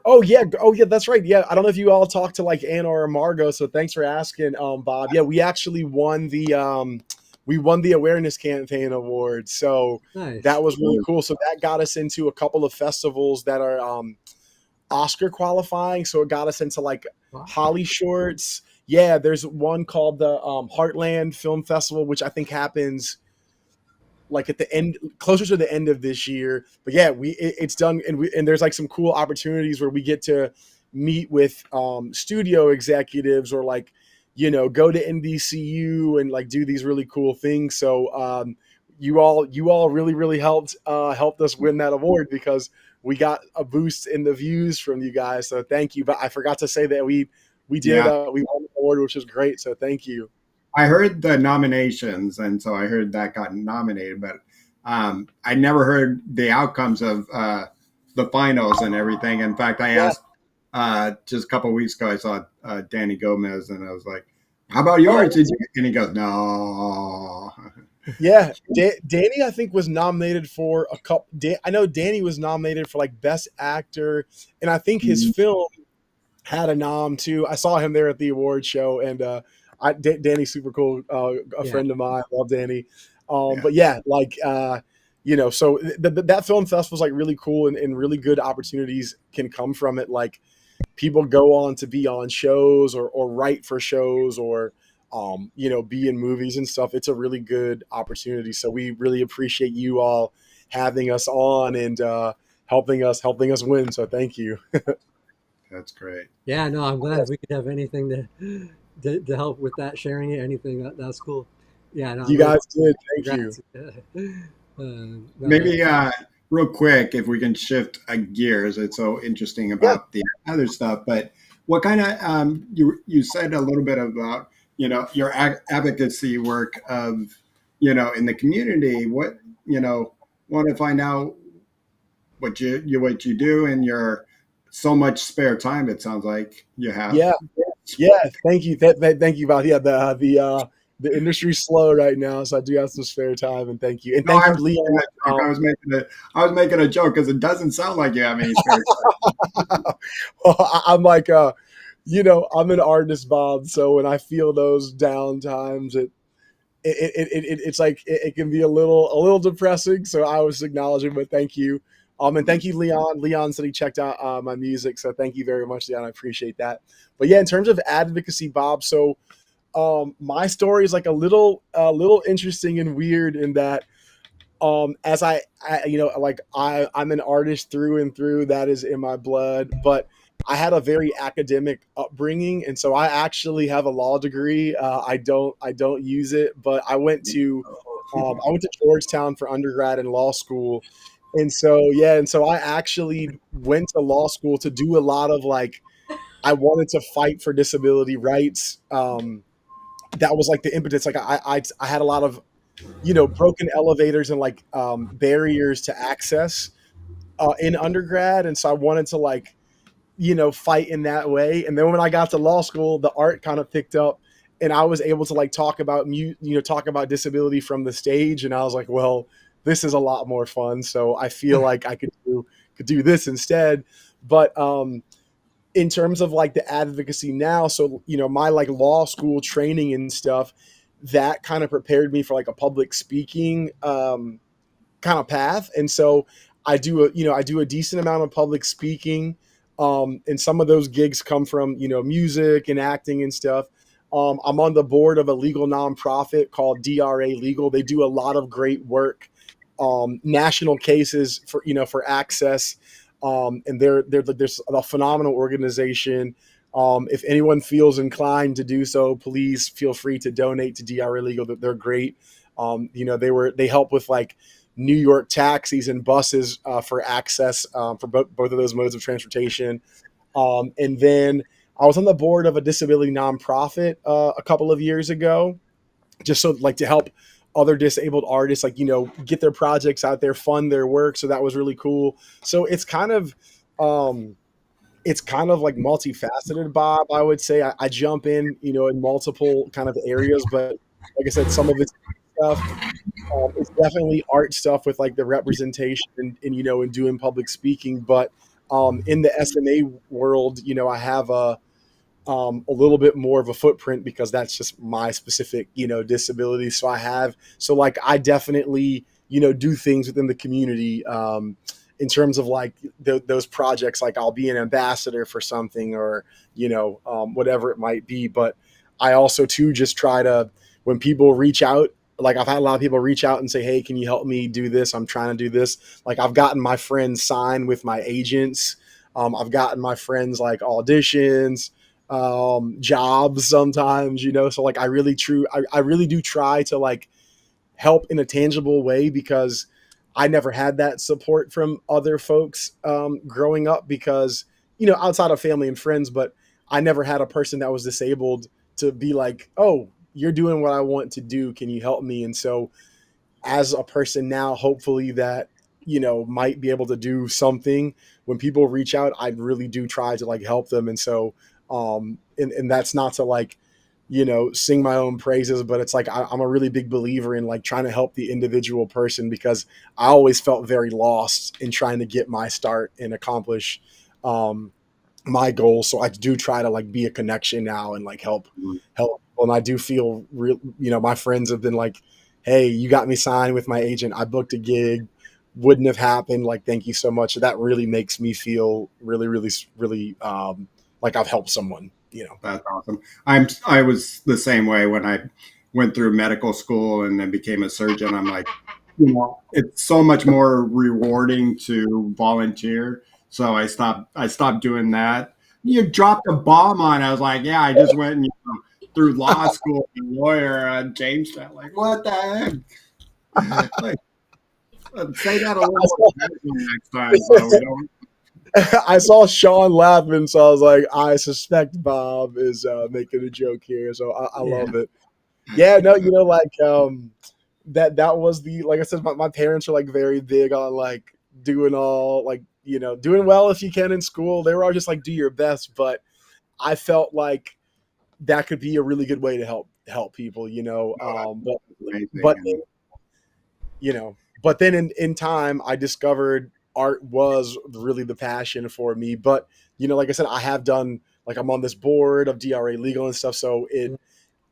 Oh yeah. Oh yeah. That's right. Yeah. I don't know if you all talked to like Anna or Margot. So thanks for asking, Bob. Yeah, we actually won the awareness campaign award. So nice. that was really cool. So that got us into a couple of festivals that are Oscar qualifying. So it got us into like Wow. Holly Shorts. Yeah, there's one called the Heartland Film Festival, which I think happens like at the end, closer to the end of this year. But yeah, it's done, and there's like some cool opportunities where we get to meet with studio executives, or like go to NBCU and like do these really cool things. So you all really helped us win that award because we got a boost in the views from you guys. So thank you. But I forgot to say that Yeah, we won the award, which is great. So thank you. I heard the nominations, and so I heard that got nominated, but I never heard the outcomes of the finals and everything. In fact, I Yeah. asked just a couple of weeks ago. I saw Danny Gomez, and I was like, "How about Oh, yours?" And he goes, "No." yeah, Danny, I think was nominated for a couple. I know Danny was nominated for like best actor, and I think his film had a nom too. I saw him there at the award show, and Danny's super cool, a Yeah. friend of mine. Love Danny. Yeah, But yeah, like so that film festival is like really cool, and really good opportunities can come from it. Like people go on to be on shows, or write for shows, or be in movies and stuff. It's a really good opportunity. So we really appreciate you all having us on, and helping us win. So thank you. that's great. Yeah, no, I'm glad if we could have anything to help with that, sharing it, anything that's cool. Yeah, no, I'm You really guys did. Thank you. congrats. No, Maybe real quick, if we can shift gears. It's so interesting Yeah. about the other stuff. But what kind of you said a little bit about your advocacy work of in the community. What want to find out what you do in your so much spare time. It sounds like you have. Yeah, yeah. Thank you, thank you, Bob. Yeah, the industry's slow right now, so I do have some spare time, and thank you, and No, thank I you, was Leon. making a joke. I was making a joke because it doesn't sound like you have any spare time. Well, I'm like, I'm an artist, Bob. So when I feel those down times, it's like it can be a little depressing. So I was acknowledging, but thank you. And thank you, Leon. Leon said he checked out my music, so thank you very much, Leon. I appreciate that. But yeah, in terms of advocacy, Bob. So my story is like a little interesting and weird in that as I'm an artist through and through. That is in my blood. But I had a very academic upbringing, and so I actually have a law degree. I don't use it, but I went to Georgetown for undergrad and law school. And so yeah, and so I actually went to law school to do a lot of like, I wanted to fight for disability rights. That was like the impetus. Like I had a lot of, broken elevators and like barriers to access in undergrad, and so I wanted to like, fight in that way. And then when I got to law school, the art kind of picked up, and I was able to like talk about disability from the stage, and I was like, well, this is a lot more fun. So I feel like I could do this instead. But in terms of like the advocacy now, so my like law school training and stuff, that kind of prepared me for like a public speaking kind of path. And so I do a decent amount of public speaking, and some of those gigs come from music and acting and stuff. I'm on the board of a legal nonprofit called DRA Legal. They do a lot of great work, national cases for access, and there's a phenomenal organization. If anyone feels inclined to do so, please feel free to donate to DRA Legal. They're great. They help with like New York taxis and buses for access for both of those modes of transportation. And then I was on the board of a disability nonprofit a couple of years ago, just so like to help other disabled artists, like, get their projects out there, fund their work. So that was really cool. So um, it's kind of like multifaceted, Bob. I would say I jump in multiple kind of areas, but like I said, some of it's stuff. It's definitely art stuff with like the representation and doing public speaking. But in the SMA world, I have a little bit more of a footprint because that's just my specific disability. So like I definitely do things within the community, in terms of like those projects. Like I'll be an ambassador for something, or whatever it might be. But I also too just try to, when people reach out, like I've had a lot of people reach out and say, hey, can you help me do this? I'm trying to do this. Like I've gotten my friends sign with my agents. I've gotten my friends like auditions, jobs sometimes, so like I really do try to like help in a tangible way, because I never had that support from other folks growing up, because outside of family and friends. But I never had a person that was disabled to be like, oh, you're doing what I want to do, can you help me? And so as a person now, hopefully that might be able to do something, when people reach out, I really do try to like help them. And so and that's not to like sing my own praises, but it's like I'm a really big believer in like trying to help the individual person, because I always felt very lost in trying to get my start and accomplish um my goals. So I do try to like be a connection now and like help people. And I do feel real, my friends have been like, hey, you got me signed with my agent, I booked a gig, wouldn't have happened, like thank you so much. That really makes me feel really, really, really like I've helped someone. That's awesome. I was the same way when I went through medical school and then became a surgeon. I'm like, it's so much more rewarding to volunteer. So I stopped doing that. You dropped a bomb on. I was like, yeah, I just went and through law school, and lawyer at Jamestown. Like, what the heck? Like, say that a little more casually next time, so we don't. I saw Shawn laughing, so I was like, I suspect Bob is making a joke here. So I Yeah. love it. Yeah, no, like that was the, like I said, my parents are like very big on like doing all like, doing well if you can in school. They were all just like, do your best. But I felt like that could be a really good way to help people, No, that's amazing. But And you know, but then in time, I discovered art was really the passion for me. But like I said, I have done like I'm on this board of DRA legal and stuff, so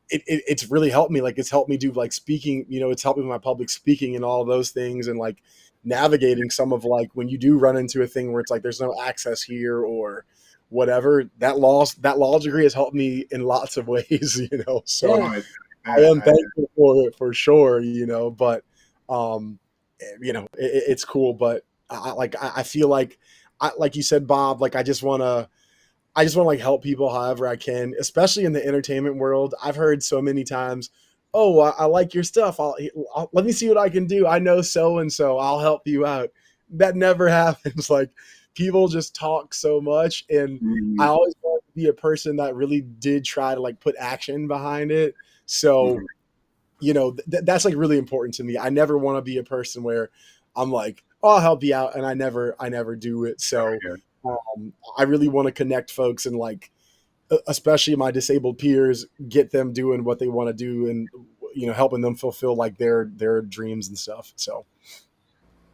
it's really helped me. Like it's helped me do like speaking. It's helping my public speaking and all of those things, and like navigating some of like when you do run into a thing where it's like there's no access here or whatever. That law degree has helped me in lots of ways. So Yeah, oh, I am I thankful for it for sure, but um, it's cool. But I feel like like you said, Bob, like I just want to like help people however I can, especially in the entertainment world. I've heard so many times, "Oh, I like your stuff. Let me see what I can do. I know so and so. I'll help you out." That never happens. Like people just talk so much, and I Mhm, always want to be a person that really did try to like put action behind it. So mhm. that's like really important to me. I never want to be a person where I'm like, "Oh, I'll help you out," and I never do it. So Yeah. I really want to connect folks and like, especially my disabled peers, get them doing what they want to do and helping them fulfill like their dreams and stuff. So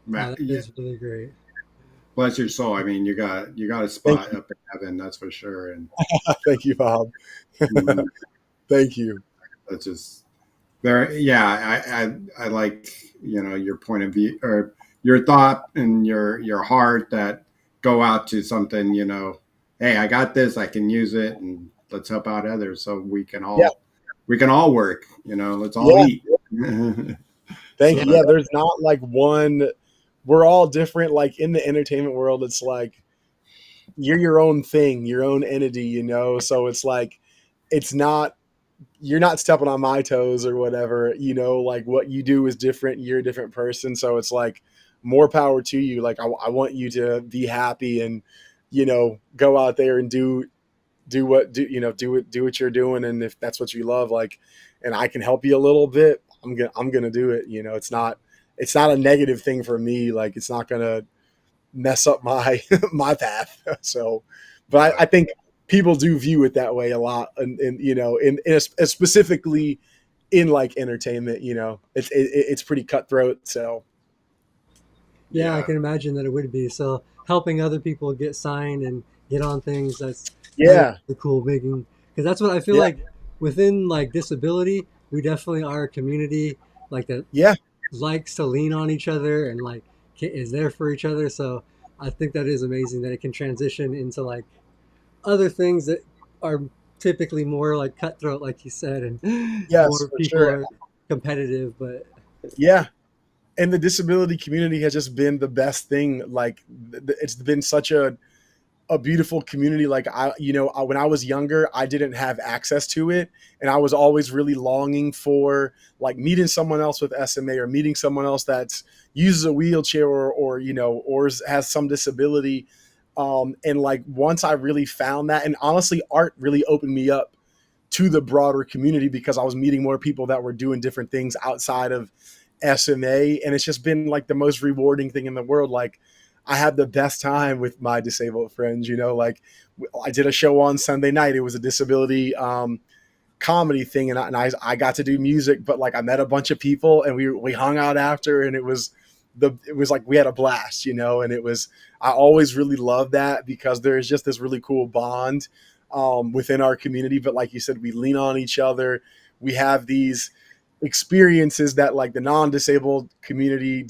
Ma- that yeah, is really great. bless your soul. I mean, you got a thank spot you, up in heaven, that's for sure. And thank you, Bob. mhm, Thank you. that's just very, yeah. I like your point of view or your thought and your heart that go out to something. Hey, I got this. I can use it, and let's help out others so Yeah, we can all work. Let's all yeah. eat. Thank Yeah, you. Yeah, there's not like one. We're all different. Like in the entertainment world, it's like you're your own thing, your own entity. So it's like it's not you're not stepping on my toes or whatever. Like what you do is different. You're a different person. So it's like more power to you. Like I want you to be happy and go out there and do what you're doing. And if that's what you love, like, and I can help you a little bit, I'm gonna do it. It's not a negative thing for me. Like it's not gonna mess up my my path. So, but I think people do view it that way a lot, and specifically in like entertainment, it's pretty cutthroat. So yeah, I Yeah. can imagine that it would be. So helping other people get signed and get on things, that is yeah, the cool big because that's what I feel yeah, like within like disability, we definitely are a community like that yeah, likes to lean on each other and like is there for each other. So I think that is amazing that it can transition into like other things that are typically more like cutthroat, like you said, and yes, more for people sure, are competitive. But yeah. And the disability community has just been the best thing. Like it's been such a beautiful community. Like when I was younger, I didn't have access to it, and I was always really longing for like meeting someone else with SMA or meeting someone else that uses a wheelchair or has some disability. And like once I really found that, and honestly, art really opened me up to the broader community because I was meeting more people that were doing different things outside of SMA, and it's just been like the most rewarding thing in the world. Like I had the best time with my disabled friends. Like I did a show on Sunday night. It was a disability comedy thing, and I got to do music, but like I met a bunch of people and we hung out after, and it was like we had a blast, and it was I always really loved that because there's just this really cool bond within our community. But like you said, we lean on each other. We have these experiences that like the non-disabled community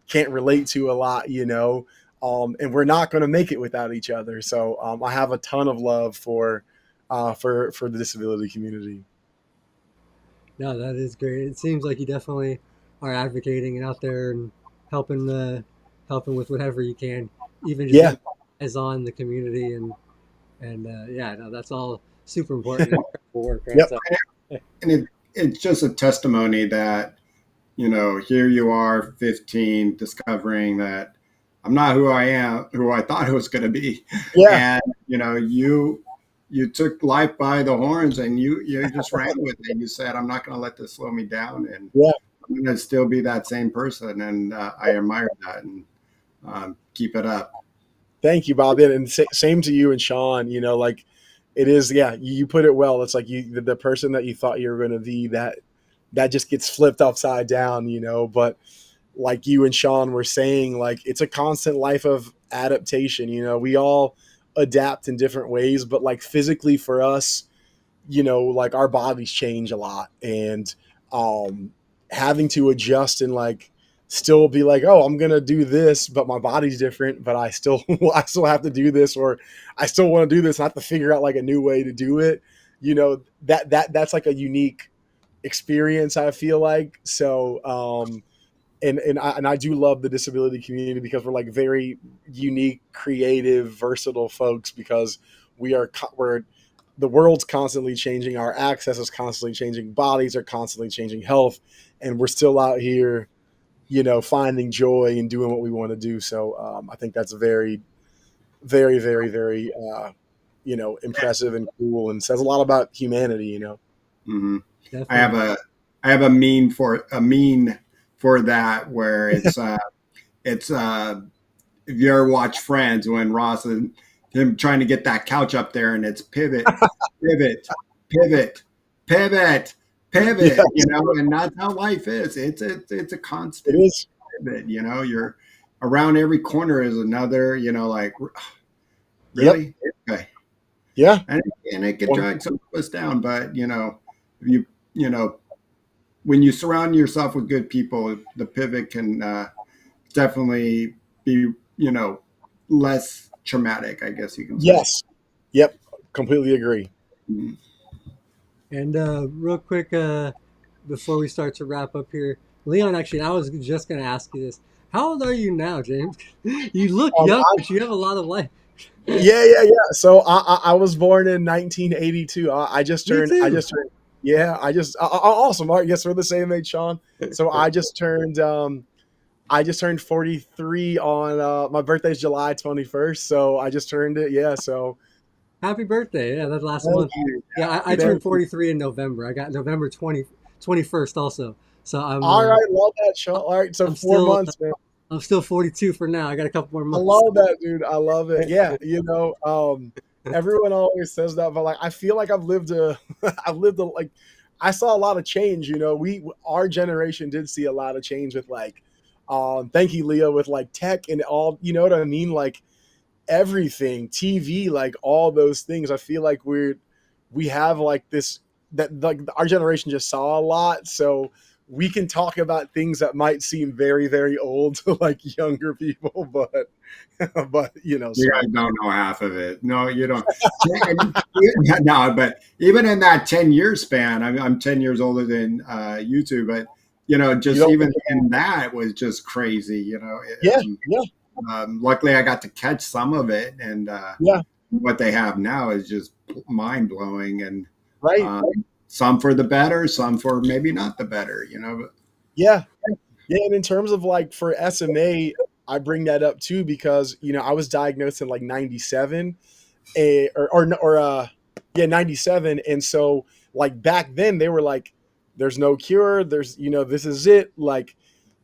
can't relate to a lot, and we're not going to make it without each other. So I have a ton of love for the disability community. no, that is great. It seems like you definitely are advocating and out there and helping helping with whatever you can, even just Yeah, getting eyes on the community and yeah, no, that's all super important and incredible work, right? yep, So And it's just a testimony that here you are 15 discovering that I'm not who I am, who I thought I was going to be. yeah, And you took life by the horns and you just ran with it. You said, I'm not going to let this slow me down, and yeah, I'm going to still be that same person. And I admire that. And Keep it up. Thank you, Bob. And same to you and Shawn. Like it is. Yeah, you put it well. It's like the person that you thought you were going to be, that just gets flipped upside down. But like you and Shawn were saying, like it's a constant life of adaptation. We all adapt in different ways, but like physically for us, like our bodies change a lot, and um, having to adjust and like still be like, oh, I'm gonna do this, but my body's different, but I still I still have to do this, or I still want to do this, and I have to figure out like a new way to do it. That's like a unique experience, I feel like. So and I do love the disability community because we're like very unique, creative, versatile folks, because we're the world's constantly changing, our access is constantly changing, bodies are constantly changing, health, and we're still out here, finding joy and doing what we want to do. So I think that's very, very, very, very, impressive and cool, and says a lot about humanity. Mm-hmm. I have Definitely. a I have a meme for that where it's if you ever watch Friends when Ross and him trying to get that couch up there and it's pivot, pivot, pivot, pivot, pivot, Yes, and that's how life is. It's a it constant is. pivot, you're around every corner is another, like Yep. really? Okay. Yeah. And it can One. drag some of us down, but if you know, when you surround yourself with good people, the pivot can definitely be, less traumatic, I guess you can say. Yes. Yep. Completely agree. Mm. And real quick, before we start to wrap up here, Leon, actually, I was just going to ask you this. How old are you now, James? You look young, I, but you have a lot of life. yeah, yeah, yeah. So I was born in 1982. I just Me turned. I too. just turned. Yeah, awesome. All right, yes, we're the same age, Shawn. So I just turned. I just turned 43 on my birthday's July 21st. So I just turned it. Yeah. So Happy birthday. Yeah, that last thank month. you. Yeah, I Thank turned you. 43 in November. I got November 21st also. So All right, love that, Shawn. All right, so I'm four still months, man. I'm still 42 for now. I got a couple more I months. love that, dude. I love it. Yeah, everyone always says that, but like I feel like I've lived a I've lived a like I saw a lot of change, We our generation did see a lot of change with like thank you, Leah, with like tech and all, you know what I mean? Like everything, TV, like all those things. I feel like we have like this, that like our generation just saw a lot, so we can talk about things that might seem very, very old to like younger people, but You so guys don't know half of it. No, you don't. No, but even in that 10-year span, I'm 10 years older than YouTube, but you just don't. even in that was just crazy. Yeah, yeah, Luckily, I got to catch some of it, and yeah, what they have now is just mind blowing, and right, um, some for the better, some for maybe not the better. But, yeah. Yeah, and in terms of like for SMA, I bring that up too because I was diagnosed in like '97, yeah, '97, and so like back then they were like, "There's no cure. There's this is it. Like,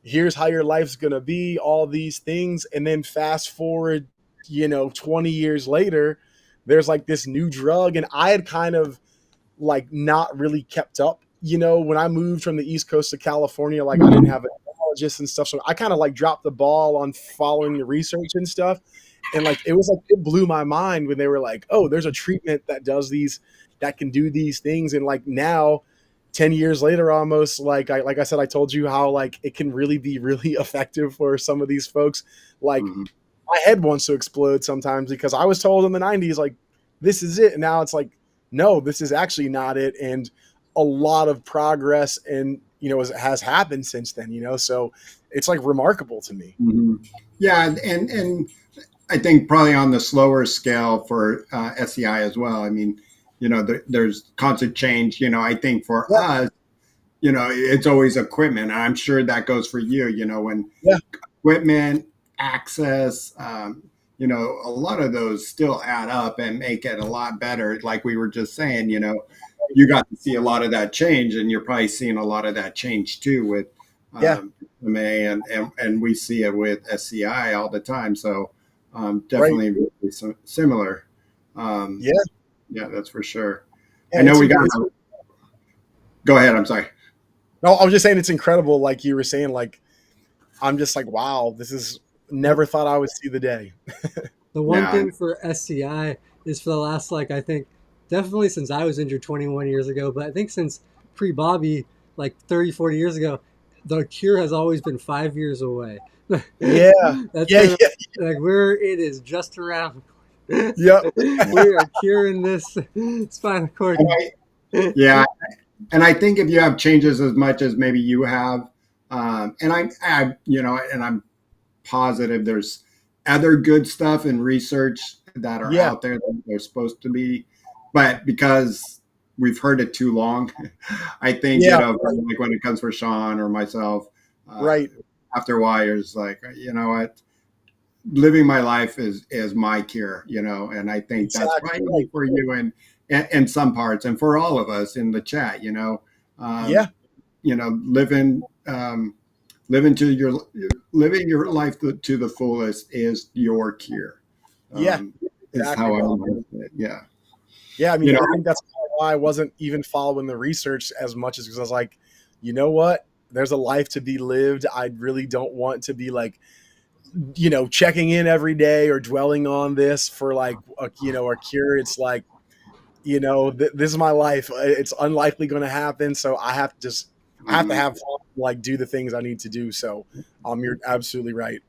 here's how your life's gonna be. All these things." And then fast forward, 20 years later, there's like this new drug, and I had kind of like not really kept up. When I moved from the East Coast to California, like I didn't have a neurologist and stuff, so I kind of like dropped the ball on following the research and stuff. And like it was like it blew my mind when they were like, "Oh, there's a treatment that does these, that can do these things." And like now, 10 years later, almost like I said, I told you how like it can really be really effective for some of these folks. Like mhm. my head wants to explode sometimes because I was told in the '90s like this is it, and now it's like no, this is actually not it, and a lot of progress and has happened since then. So it's like remarkable to me. Mhm. Yeah, and I think probably on the slower scale for SEI as well. I mean, there's constant change. I think for Yeah, us, it's always equipment. I'm sure that goes for you. When yeah, equipment, access, a lot of those still add up and make it a lot better. Like we were just saying, you got to see a lot of that change, and you're probably seeing a lot of that change too with Yeah. SMA, and we see it with SCI all the time. So Right. definitely similar. Um, Yeah. yeah, that's for sure. I And know it's, we got. it's Go ahead. I'm sorry. no, I was just saying it's incredible. Like you were saying, like I'm just like, wow, this is The, never thought I would see the day. the one Yeah, thing for SCI is for the last, like, I think, definitely since I was injured 21 years ago, but I think since pre Bobby, like 30, 40 years ago, the cure has always been 5 years away. Yeah. That's Yeah. kind of Yeah. like it is just around. Yep. We are curing this spinal cord. and yeah, and I think if you have changes as much as maybe you have, and and I'm positive there's other good stuff in research that are Yeah. out there that they're supposed to be, but because we've heard it too long, I think Yeah. like when it comes for Shawn or myself, uh, Right. after a while, you're just like, you know what, living my life is my cure, and I think that's Exactly. probably Right. for you and some parts, and for all of us in the chat, um, Yeah. living living to your living your life to the fullest is your cure. Yeah. Is Exactly, how I Bob. look at it. Yeah, Yeah. I mean, you know, I think that's why I wasn't even following the research as much as because I was like, you know what? There's a life to be lived. I really don't want to be like, checking in every day or dwelling on this for like, a cure. It's like, this is my life. It's unlikely going to happen. So I have to mhm. have fun, like do the things I need to do. So, you're absolutely right.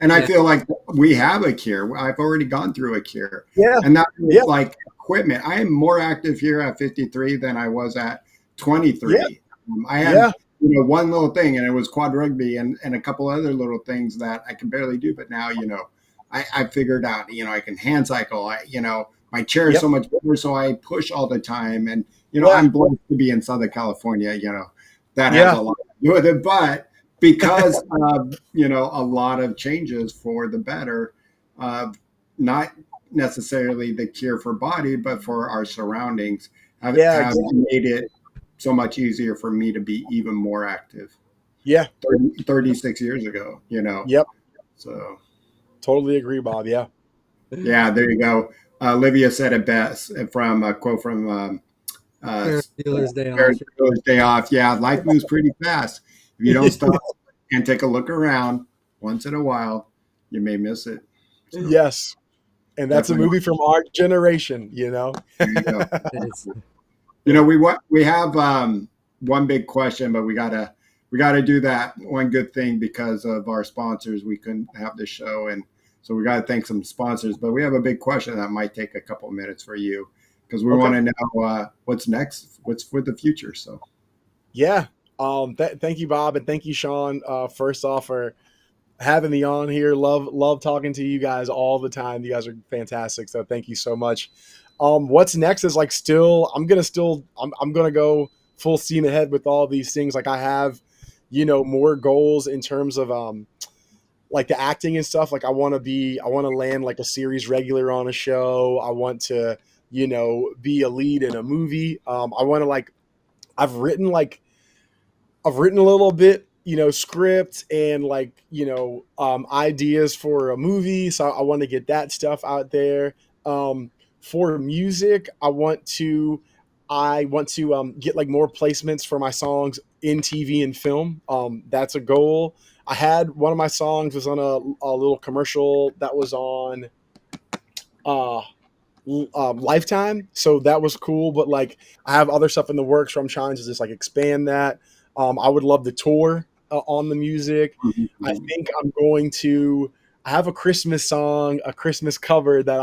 And I Yeah, feel like we have a cure. I've already gone through a cure, Yeah. and that Yeah. is like equipment. I am more active here at 53 than I was at Yeah. 23. I had Yeah. one little thing, and it was quad rugby, and a couple other little things that I can barely do. But now I figured out. I can hand cycle. My chair is Yep. so much better, so I push all the time, and Yeah. I'm blessed to be in Southern California. That has Yeah. a lot to do with it, but because of a lot of changes for the better, not necessarily the cure for body, but for our surroundings Yeah. have Exactly. made it so much easier for me to be even more active. Yeah. 36 years ago, Yep. so Totally agree, Bob. Yeah. yeah, there you go. Olivia said it best from a quote from uh, Ferris Bueller's Day Ferris Off. Bueller's Day Off. Yeah, life moves pretty fast. If you don't stop and take a look around once in a while, you may miss it. So Yes. And that's a definitely, movie from our generation. there you go. It's, We have one big question, but we gotta do that one good thing because of our sponsors. We couldn't have the show, and so we got to thank some sponsors. But we have a big question that might take a couple of minutes for you because we Okay. want to know what's next, what's for the future. So Yeah. Thank you, Bob, and thank you, Shawn. First off, for having me on here. Love talking to you guys all the time. You guys are fantastic. So thank you so much. What's next is like I'm gonna go full steam ahead with all these things. Like I have, more goals in terms of like the acting and stuff. Like I want to land like a series regular on a show. I want to, be a lead in a movie. I want to like I've written a little bit, script and like, ideas for a movie. So I want to get that stuff out there. For music, I want to get like more placements for my songs in TV and film. That's a goal. I had one of my songs was on a little commercial that was on uh, Lifetime, so that was cool. But like, I have other stuff in the works where I'm trying to just like expand that. I would love to tour on the music. I think I'm going to. I have a Christmas song, a Christmas cover that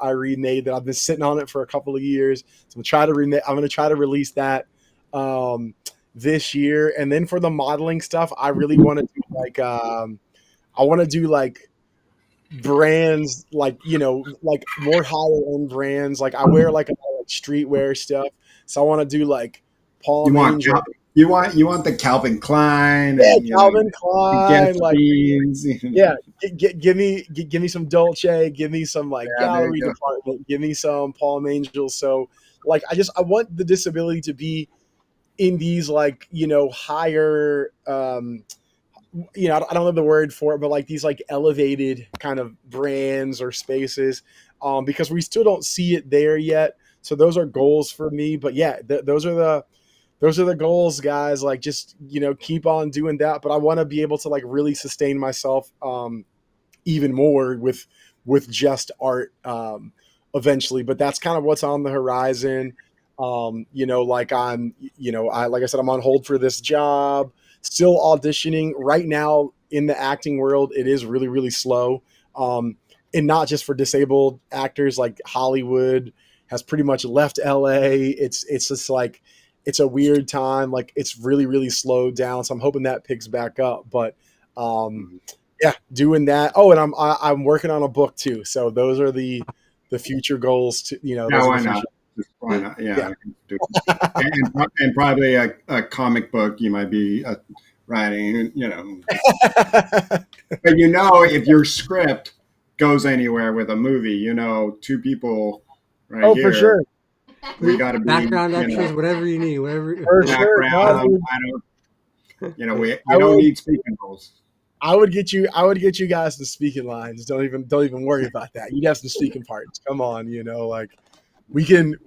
I remade that I've been sitting on it for a couple of years. So I'm going to try to release that this year. And then for the modeling stuff, I really want to do like I want to do like brands like like more higher end brands. Like I wear like a lot of like streetwear stuff, so I want to do like you Palm want Angel. you want the Calvin Klein Yeah, and Calvin the Guess Klein. Like jeans. yeah, give me some Dolce, give me some like Yeah, there you gallery go. department, give me some Palm Angels. So like I want the disability to be in these like, higher, I don't know the word for it, but like these like elevated kind of brands or spaces, because we still don't see it there yet. So those are goals for me. But yeah, those are the goals, guys. Like just keep on doing that. But I want to be able to like really sustain myself even more with just art eventually. But that's kind of what's on the horizon. Like like I said, I'm on hold for this job, still auditioning right now in the acting world. It is really, really slow. And not just for disabled actors, like Hollywood has pretty much left LA. It's just like, it's a weird time. Like it's really, really slowed down. So I'm hoping that picks back up, but, yeah, doing that. Oh, and I'm working on a book too. So those are the future goals to, Yeah, those are why the not? future. Why not? Yeah. Yeah. And probably a comic book you might be writing, But if your script goes anywhere with a movie, two people right Oh, for here, sure. we got to be, Background extras, whatever you need, whatever. For sure. No, background. dude, I don't, I we don't would need speaking roles. I would get you guys to speaking lines. Don't even worry about that. You have some speaking parts. Come on, like we can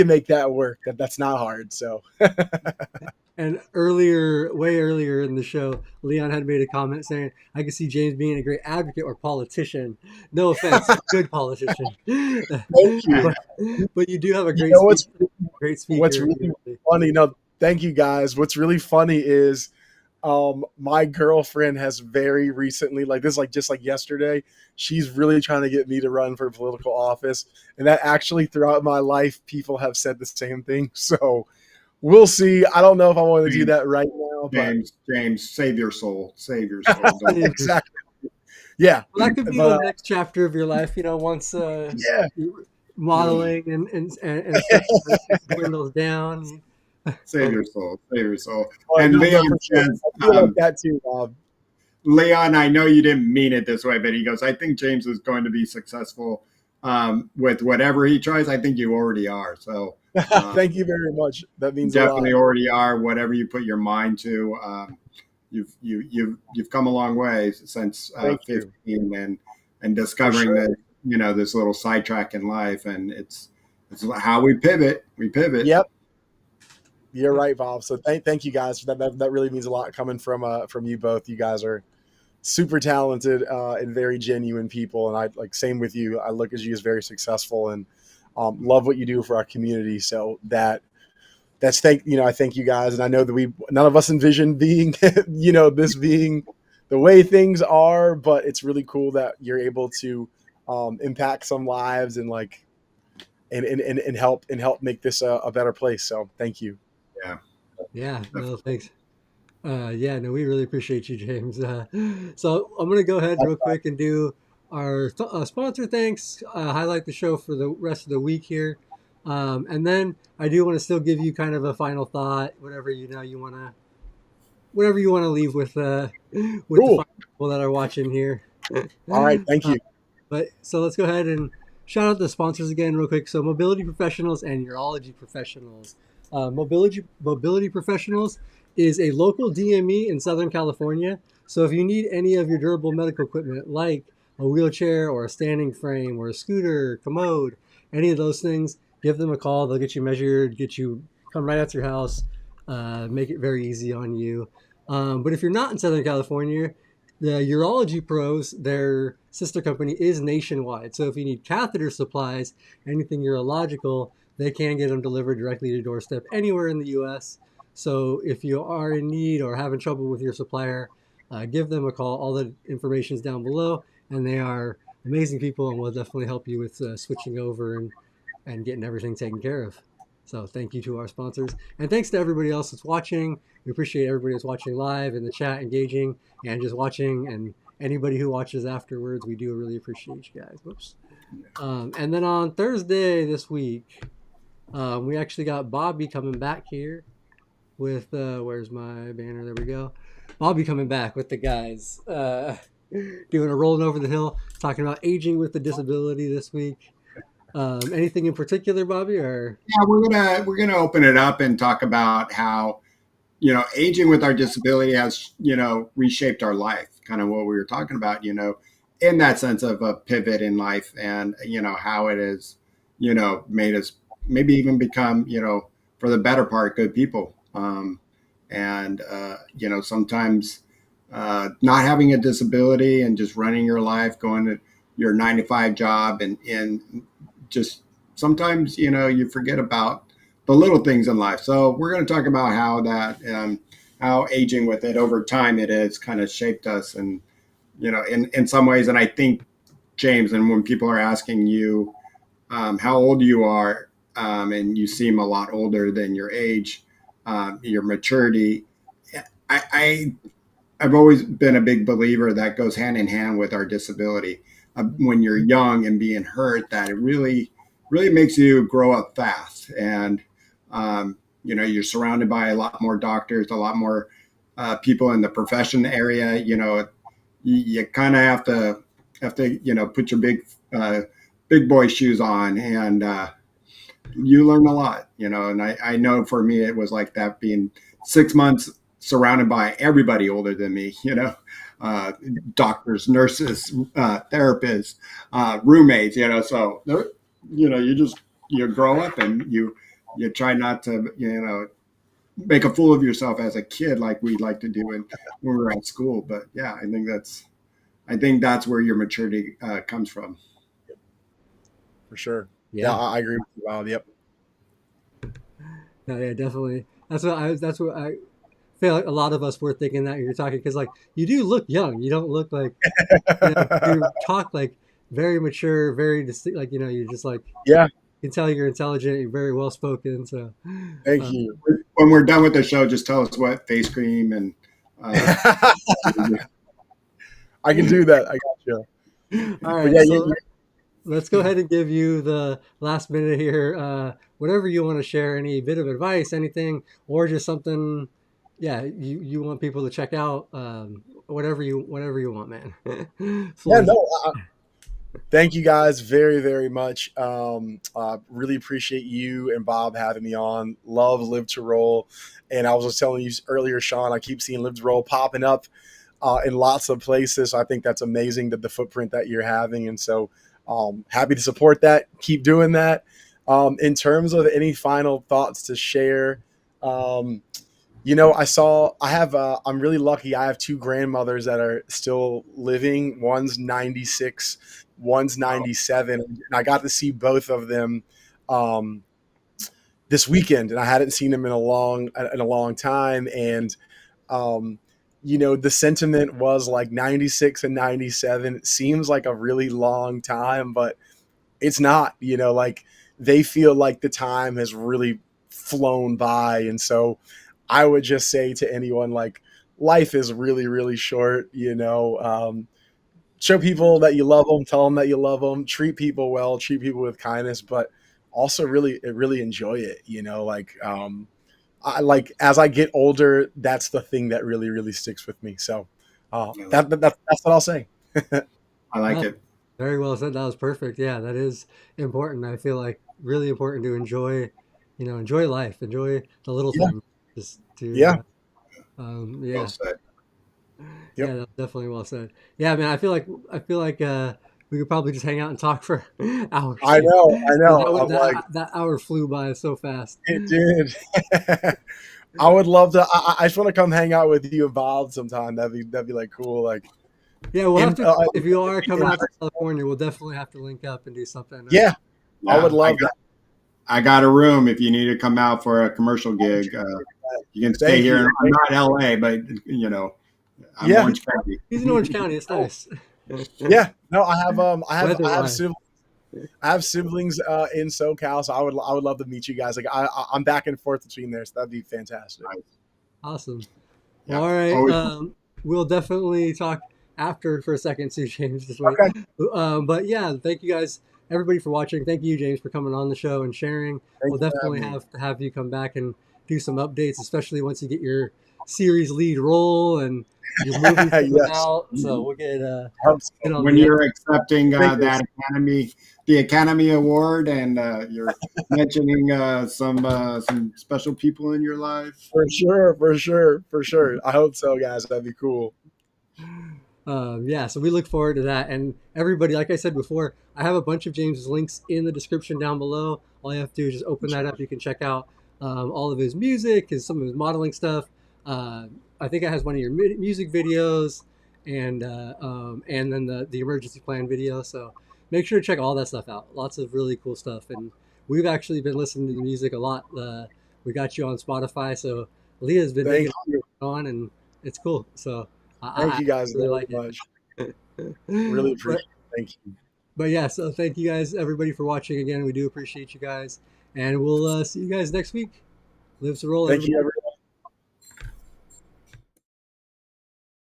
make that work. That's not hard. So And earlier, way earlier in the show, Leon had made a comment saying, "I can see James being a great advocate or politician. No offense, good politician, thank you. but you do have a You great know great what's speaker. really funny? No, thank you guys. What's really funny is my girlfriend has very recently, like this, like just like yesterday, she's really trying to get me to run for political office. And that actually throughout my life, people have said the same thing. So we'll see. I don't know if I want to do that right now, but James, save your soul. Save your soul. Don't. exactly. Yeah. Well, that could be But the next chapter of your life. Once yeah. modeling and stuff dwindles down. Save your soul. Save your soul. Oh, And no, Leon for sure. says, I feel like that too, Bob. Leon, I know you didn't mean it this way, but he goes, I think James is going to be successful with whatever he tries. I think you already are. So thank you very much. That means definitely a lot. already are. Whatever you put your mind to, you've come a long way since 15 and discovering sure. that this little sidetrack in life, and it's how we pivot. We pivot. Yep. You're right, Bob. So thank you guys. That really means a lot coming from you both. You guys are super talented and very genuine people, and I like same with you. I look at you as very successful and love what you do for our community. So I thank you guys, and I know that none of us envisioned being this being the way things are, but it's really cool that you're able to impact some lives and like and help make this a better place. So thank you. Yeah, no, thanks. Yeah, no, we really appreciate you, James. So I'm going to go ahead real quick and do our sponsor thanks, highlight the show for the rest of the week here. And then I do want to still give you kind of a final thought, whatever whatever you want to leave with Cool. the people that are watching here. All right, thank you. But so let's go ahead and shout out the sponsors again real quick. So Mobility Professionals and Urology Professionals. Mobility Professionals is a local DME in Southern California. So if you need any of your durable medical equipment like a wheelchair or a standing frame or a scooter, commode, any of those things, give them a call. They'll get you measured, come right out to your house, make it very easy on you. But if you're not in Southern California, the Urology Pros, their sister company, is nationwide. So if you need catheter supplies, anything urological, they can get them delivered directly to your doorstep anywhere in the U.S. So if you are in need or having trouble with your supplier, give them a call. All the information is down below, and they are amazing people and will definitely help you with switching over and getting everything taken care of. So thank you to our sponsors. And thanks to everybody else that's watching. We appreciate everybody that's watching live in the chat, engaging, and just watching. And anybody who watches afterwards, we do really appreciate you guys. Whoops. And then on Thursday this week, we actually got Bobby coming back here with, where's my banner? There we go. Bobby coming back with the guys, doing a rolling over the hill, talking about aging with a disability this week. Anything in particular, Bobby? Or Yeah, we're gonna open it up and talk about how aging with our disability has reshaped our life. Kind of what we were talking about. In that sense of a pivot in life, and how it has made us maybe even become for the better part good people. And sometimes not having a disability and just running your life, going to your 9 to 5 job, and just sometimes you forget about the little things in life. So we're going to talk about how that how aging with it over time it has kind of shaped us, and in some ways. And I think, James, and when people are asking you how old you are, and you seem a lot older than your age, your maturity, I I've always been a big believer that goes hand in hand with our disability. When you're young and being hurt, that it really makes you grow up fast, and you're surrounded by a lot more doctors, a lot more people in the profession area. You kind of have to put your big boy shoes on, and you learn a lot. And I know for me it was like that, being 6 months surrounded by everybody older than me, uh, doctors, nurses, therapists, roommates, so you grow up, and you try not to make a fool of yourself as a kid like we like to do when we were at school. But yeah, I think that's where your maturity comes from. For sure. Yeah, yeah, I agree with you, Bob. Yep. no, yeah, definitely. That's what I feel like a lot of us were thinking that you're talking, because like you do look young. You don't look like, you talk like very mature, very distinct. Like you're just like, Yeah. you can tell you're intelligent. You're very well spoken. So, Thank uh, you. When we're done with the show, just tell us what face cream and uh, I can do that. I got you. all But right. yeah, So let's go ahead and give you the last minute here. Whatever you want to share, any bit of advice, anything, or just something, yeah, you want people to check out, whatever you want, man. yeah, Floors. no. Thank you guys very, very much. Really appreciate you and Bob having me on. Love Live to Roll. And I was just telling you earlier, Shawn, I keep seeing Live to Roll popping up in lots of places. So I think that's amazing, that the footprint that you're having. And so happy to support that. Keep doing that. In terms of any final thoughts to share, um, I'm really lucky. I have two grandmothers that are still living. One's 96, one's 97. And I got to see both of them um, this weekend, and I hadn't seen them in a long time. And, um, the sentiment was like 96 and 97. It seems like a really long time, but it's not, like they feel like the time has really flown by. And so I would just say to anyone, like, life is really, really short, show people that you love them, tell them that you love them, treat people well, treat people with kindness, but also really enjoy it. I like, as I get older, that's the thing that really, really sticks with me. So that's what I'll say. I like No, it. very well said. That was perfect. Yeah, that is important. I feel like really important to enjoy, enjoy life, enjoy the little Yeah. things. Just Yeah. to, Well yeah, said. yeah, Yep. that's definitely well said. Yeah, man, I feel like we could probably just hang out and talk for hours. I know. I know. That, I'm like, that hour flew by so fast. it did. I would love to. I just want to come hang out with you and Bob sometime. That'd be like cool. Like, Yeah, we'll have in, to. If you are coming in out to California, we'll definitely have to link up and do something. yeah, I would Yeah, I love got that. I got a room if you need to come out for a commercial gig. You can stay Thank here. you. I'm not LA, but I'm Yeah, Orange County. He's in Orange County. It's nice. yeah. No, I have Weather-wise. siblings in SoCal, so I would love to meet you guys. Like, I'm back and forth between there, so that'd be fantastic. Awesome. Well, Yeah, all right. always. We'll definitely talk after for a second too, James. Just wait. Okay. But yeah, thank you guys, everybody, for watching. Thank you, James, for coming on the show and sharing. Thank We'll you for definitely having me. have to have you come back and do some updates, especially once you get your series lead role, and your movie's coming Yes, out, so we'll get on When the. you're accepting fingers. the Academy Award, and you're mentioning some special people in your life. For sure, for sure, for sure. I hope so, guys. That'd be cool. Yeah, so we look forward to that. And everybody, like I said before, I have a bunch of James's links in the description down below. All you have to do is just open that Sure. up. You can check out all of his music, some of his modeling stuff. I think it has one of your music videos, and then the emergency plan video. So make sure to check all that stuff out. Lots of really cool stuff. And we've actually been listening to the music a lot. We got you on Spotify, so Leah's been Thank making you. on, and it's cool. So Thank I you guys really very like it. much. Really but appreciate it. Thank you. but yeah, so thank you guys, everybody, for watching again. We do appreciate you guys, and we'll see you guys next week. Live to roll, Thank everybody. you, everyone.